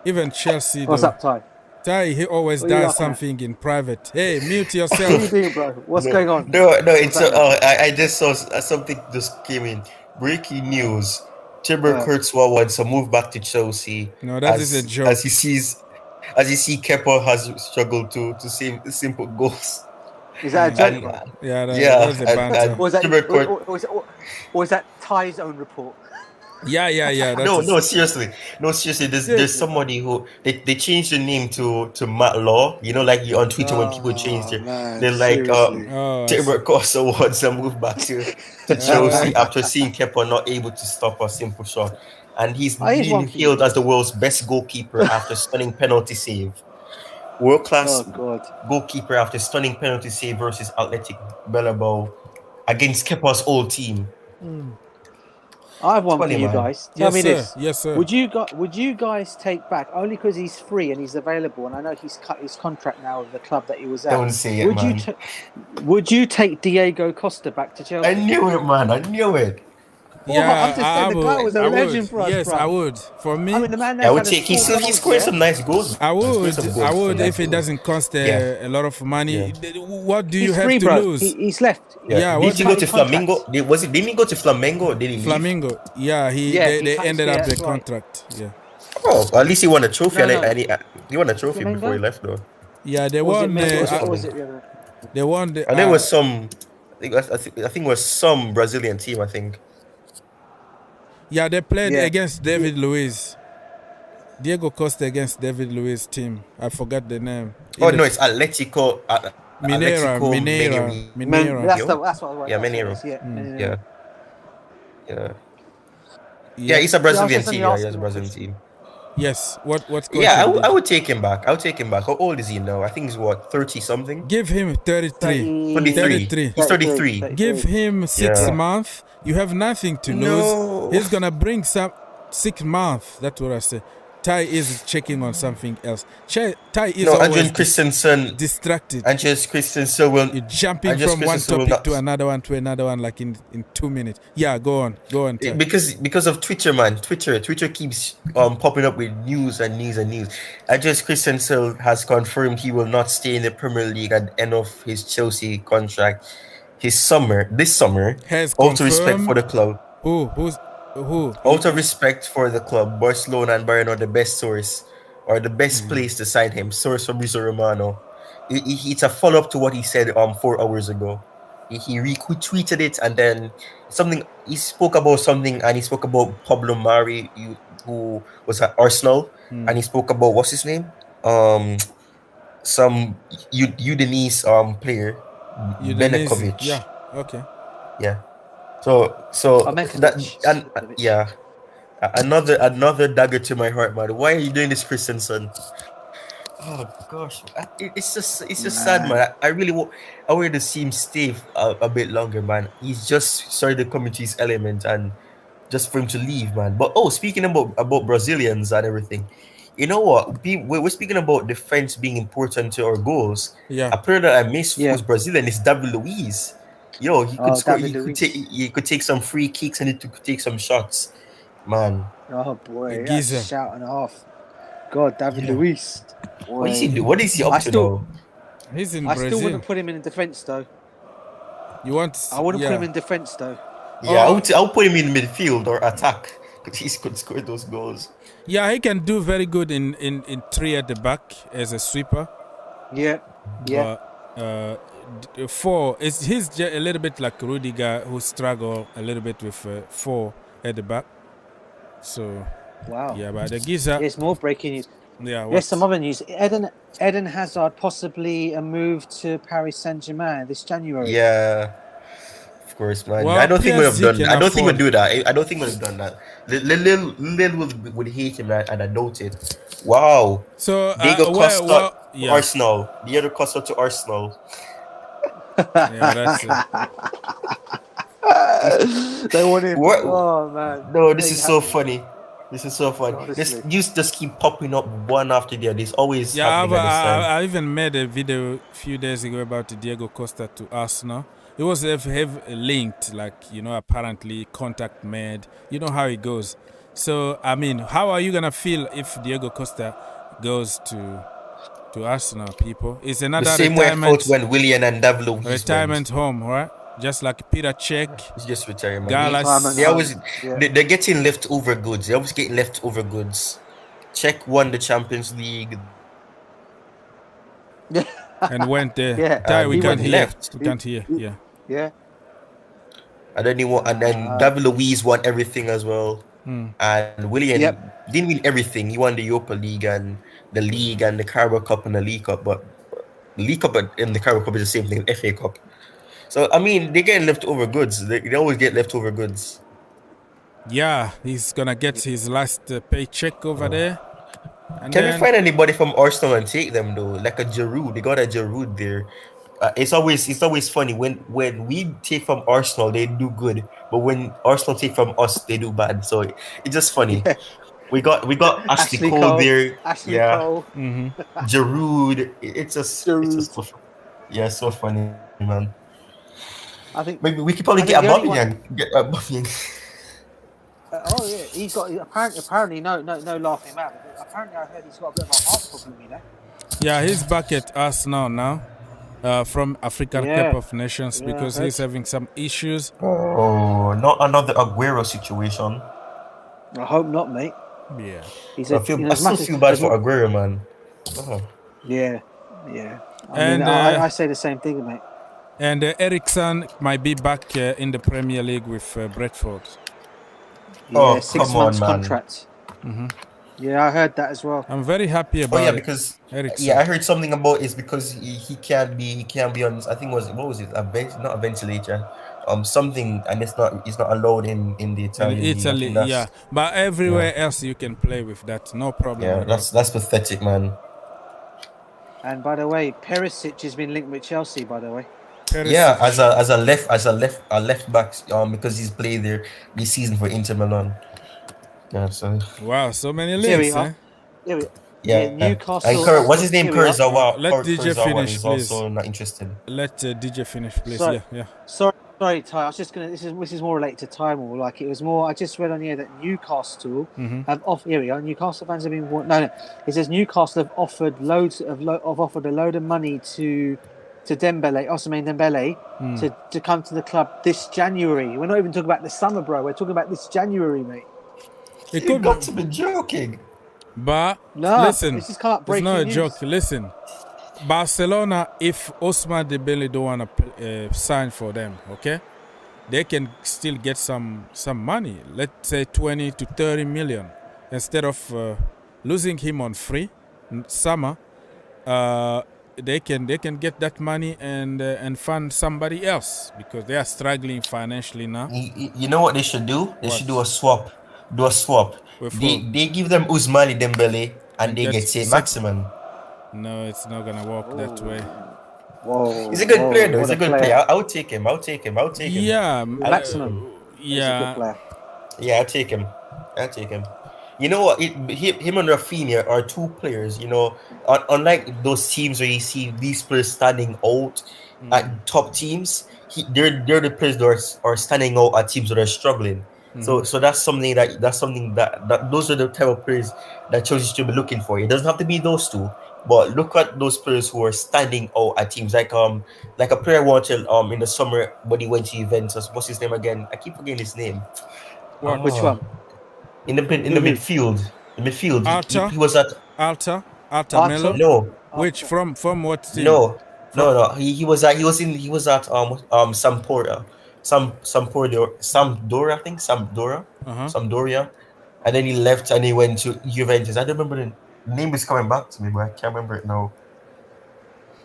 Even Chelsea. What's up, Ty? Ty, he always does something in private. Hey, mute yourself. What are you doing, bro? What's going on? No, it's I just saw something just came in. Breaking news. Thibaut Courtois wants to move back to Chelsea. No, that is a joke. As he sees Kepa has struggled to save simple goals. Is that a joke? That was a banter. Was that Ty's own report? Yeah. No, seriously. There's somebody who they changed the name to Matt Law. You know, like on Twitter when people change it, they're like Thibaut Courtois wants to move back to Chelsea after seeing Kepa not able to stop a simple shot, and he's being hailed as the world's best goalkeeper after stunning penalty save. World class goalkeeper after stunning penalty save versus Athletic Bilbao against Kepa's old team. I have one for you guys. Tell me this. Yes, sir. Would you guys take back, only because he's free and he's available, and I know he's cut his contract now with the club that he was at. Don't say it, Would you take Diego Costa back to Chelsea? I knew it, man. I knew it. Yeah, I'm just saying the guy was a legend for us. Yes, bro. I would. For me, I mean, the man I would take. He's scoring some nice goals. I would if it doesn't cost a lot of money. What do you have free, to bro. lose? He's left. Yeah, did he go to Flamengo? Didn't he go to Flamengo? Or did he leave? Flamengo. Yeah, they ended up the contract. Yeah. Oh, at least he won a trophy. And he won a trophy Flamengo? before he left, though. Yeah, they won. They won the. And there was some. I think it was some Brazilian team. I think. Yeah, they played against David Luiz. Diego Costa against David Luiz team. I forgot the name. Oh no, it's Atletico. Mineiro. That's what I was. Yeah, Mineiro. Yeah, it's a Brazilian team. Yeah, it's a Brazilian team. Yes. What's going on? I would take him back. How old is he now? I think he's 30 something. Give him 33. 33. He's 33. Give him 6 months. You have nothing to lose. He's gonna bring some 6 months. That's what I say. Ty is checking on something else. Ty is always Christensen distracted. Andreas Christensen will jumping from one topic to another one like in 2 minutes. Yeah, go on. Ty. Because of Twitter, man. Twitter keeps popping up with news. Andreas Christensen has confirmed he will not stay in the Premier League at the end of his Chelsea contract. This summer, out of respect for the club. Who? Out of respect for the club, Barcelona and Bayern are the best source or the best place to sign him. Source Fabrizio Romano. It's a follow-up to what he said 4 hours ago. He retweeted it, and then he spoke about something, and he spoke about Pablo Mari, who was at Arsenal, and he spoke about what's his name? Some Udinese player, Benekovic. Yeah. Okay. Yeah. So another dagger to my heart, man. Why are you doing this, Christensen? Oh gosh, it's just sad, man. I wanted to see him stay a bit longer, man. He's just started to come into his element, and just for him to leave, man. But speaking about Brazilians and everything, you know what? We're speaking about defense being important to our goals. Yeah. A player that I miss who's Brazilian is David Luiz. Yo, he could score. He could take some free kicks, and he could take some shots, man. Oh boy, that's a shout and a half. God, David Luiz. What is he do? What is he up to now? He's in Brazil. I still wouldn't put him in defense though. I wouldn't put him in defense though. Yeah, I'll put him in midfield or attack because he could score those goals. Yeah, he can do very good in 3 at the back as a sweeper. Yeah. But, 4 he's just a little bit like Rudiger, who struggle a little bit with 4 at the back. So yeah, but the Giza. Yes, more breaking news. Yeah. Yes, some other news. Eden Hazard possibly a move to Paris Saint-Germain this January. Yeah, of course, man. Well, I don't think we'd have done. I don't think we'd do that. I don't think we'd have done that. Lil would hate him, and I doubt it. Wow. So Diego Costa to Arsenal. Diego Costa to Arsenal. Yeah, that's it. They want him. Oh man. No, this is so funny. This news just keep popping up one after the other. There's always I even made a video a few days ago about Diego Costa to Arsenal. It was linked, like, apparently contact made. You know how it goes. So I mean, how are you gonna feel if Diego Costa goes to Arsenal, people? It's another the same retirement, way I felt when Willian and Davlo retirement home, right? Just like Peter Cech. It's just retirement. Gallas. They're getting leftover goods. They're always getting leftover goods. Czech won the Champions League. And went there. We can't hear. Left. We can't hear. Yeah. Yeah. And then David Luiz won everything as well. And Willian didn't win everything. He won the Europa League and the League and the Carabao Cup and the League Cup. But the League Cup and the Carabao Cup is the same thing, FA Cup. So, I mean, they're getting leftover goods. They always get leftover goods. Yeah, he's going to get his last paycheck over there. And Can we find anybody from Arsenal and take them, though? Like a Giroud. They got a Giroud there. It's always funny. When we take from Arsenal, they do good. But when Arsenal take from us, they do bad. So it's just funny. Yeah. We got Ashley Cole there. Cole. Mm-hmm. Giroud. It's just so funny, man. I think maybe we could probably get Abramovic. he's got apparently no laughing matter. Apparently, I heard he's got a bit of a heart problem, you know. Yeah, he's back at Arsenal now, from African Cup of Nations because he's having some issues. Oh, not another Aguero situation. I hope not, mate. Yeah. I still feel bad for Aguero, man. Yeah. And I say the same thing, mate. And Eriksen might be back in the Premier League with Brentford. Yeah, 6 months man. contract. Yeah, I heard that as well. I'm very happy about it. Because Eriksen. I heard something about it's because he can't be on. I think what was it? Not a ventilator. Something, and it's not allowed in the Italian in Italy, league. yeah. But everywhere else you can play with that, no problem. Yeah, that's pathetic, man. And by the way, Perisic has been linked with Chelsea. By the way. Terrace. Yeah, as a left back, because he's played there this season for Inter Milan. Yeah, so wow, so many links. Yeah, Newcastle. And what's his name? Kurzawa. Let DJ finish, please. Also not interested. Let DJ finish, please. Sorry. Yeah. Sorry, Ty. I was just gonna. This is more related to Ty more. Like it was more. I just read on here that Newcastle have off. Here we go. Newcastle fans have been. No. It says Newcastle have offered a load of money to Dembele, Ousmane Dembele, to come to the club this January. We're not even talking about the summer, bro. We're talking about this January, mate. You got to be joking. But no, listen, this is kind of breaking it's not a news. joke. Listen, Barcelona, if Ousmane Dembele don't want to sign for them, okay, they can still get some money. Let's say 20 to 30 million instead of losing him on free summer. They can get that money and fund somebody else because they are struggling financially now. You know what they should do? They should do a swap. They give them Ousmane Dembele and they get Saint Maximin. No, it's not gonna work that way. Whoa, he's a good player though. He's a good player. I'll take him. Yeah, Maximum. Yeah. Yeah, I'll take him. You know what? Him and Rafinha are two players. You know, unlike those teams where you see these players standing out at top teams, they're the players that are standing out at teams that are struggling. So that's something that those are the type of players that Chelsea should be looking for. It doesn't have to be those two, but look at those players who are standing out at teams like a player I watched in the summer when he went to Juventus. What's his name again? I keep forgetting his name. Which one? In the midfield. The midfield. He was at Alta Melo. No. Which from what team? No. He was at Sampdoria. Sampdoria, I think. Sampdoria. And then he left and he went to Juventus. I don't remember the name is coming back to me, but I can't remember it now.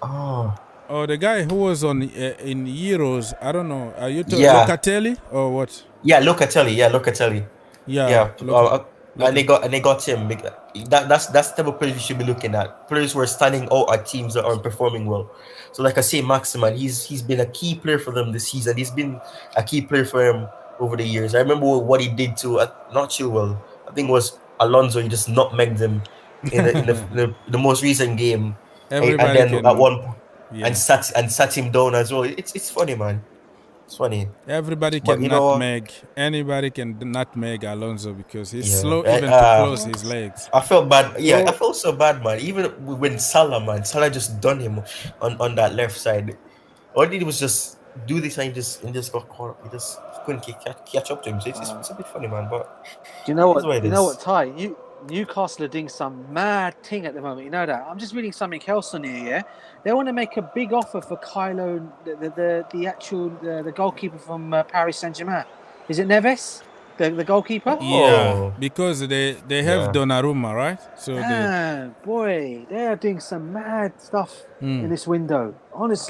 Oh, the guy who was on in Euros. I don't know. Are you talking Locatelli or what? Yeah, Locatelli. Yeah. And they got him. That's the type of players you should be looking at. Players who are standing out at teams that aren't performing well. So like I say, Maximin, he's been a key player for them this season. He's been a key player for him over the years. I remember what he did to not Chilwell. I think it was Alonso. He just nutmegged him in the most recent game. And then at one point, and sat him down as well. It's funny, man. It's funny. Everybody can nutmeg. Anybody can nutmeg Alonso because he's slow even to close his legs. I felt bad. Yeah, I felt so bad, man. Even when Salah just done him on that left side. All he did was just do this and he just got caught up. He just couldn't catch up to him. So it's a bit funny, man. But do you know what? You know what, Ty? Newcastle are doing some mad thing at the moment. You know that. I'm just reading something else on here. Yeah, they want to make a big offer for Kylo, the goalkeeper from Paris Saint-Germain. Is it Neves, the goalkeeper? Yeah, because they have Donnarumma, right? So they are doing some mad stuff in this window. Honestly.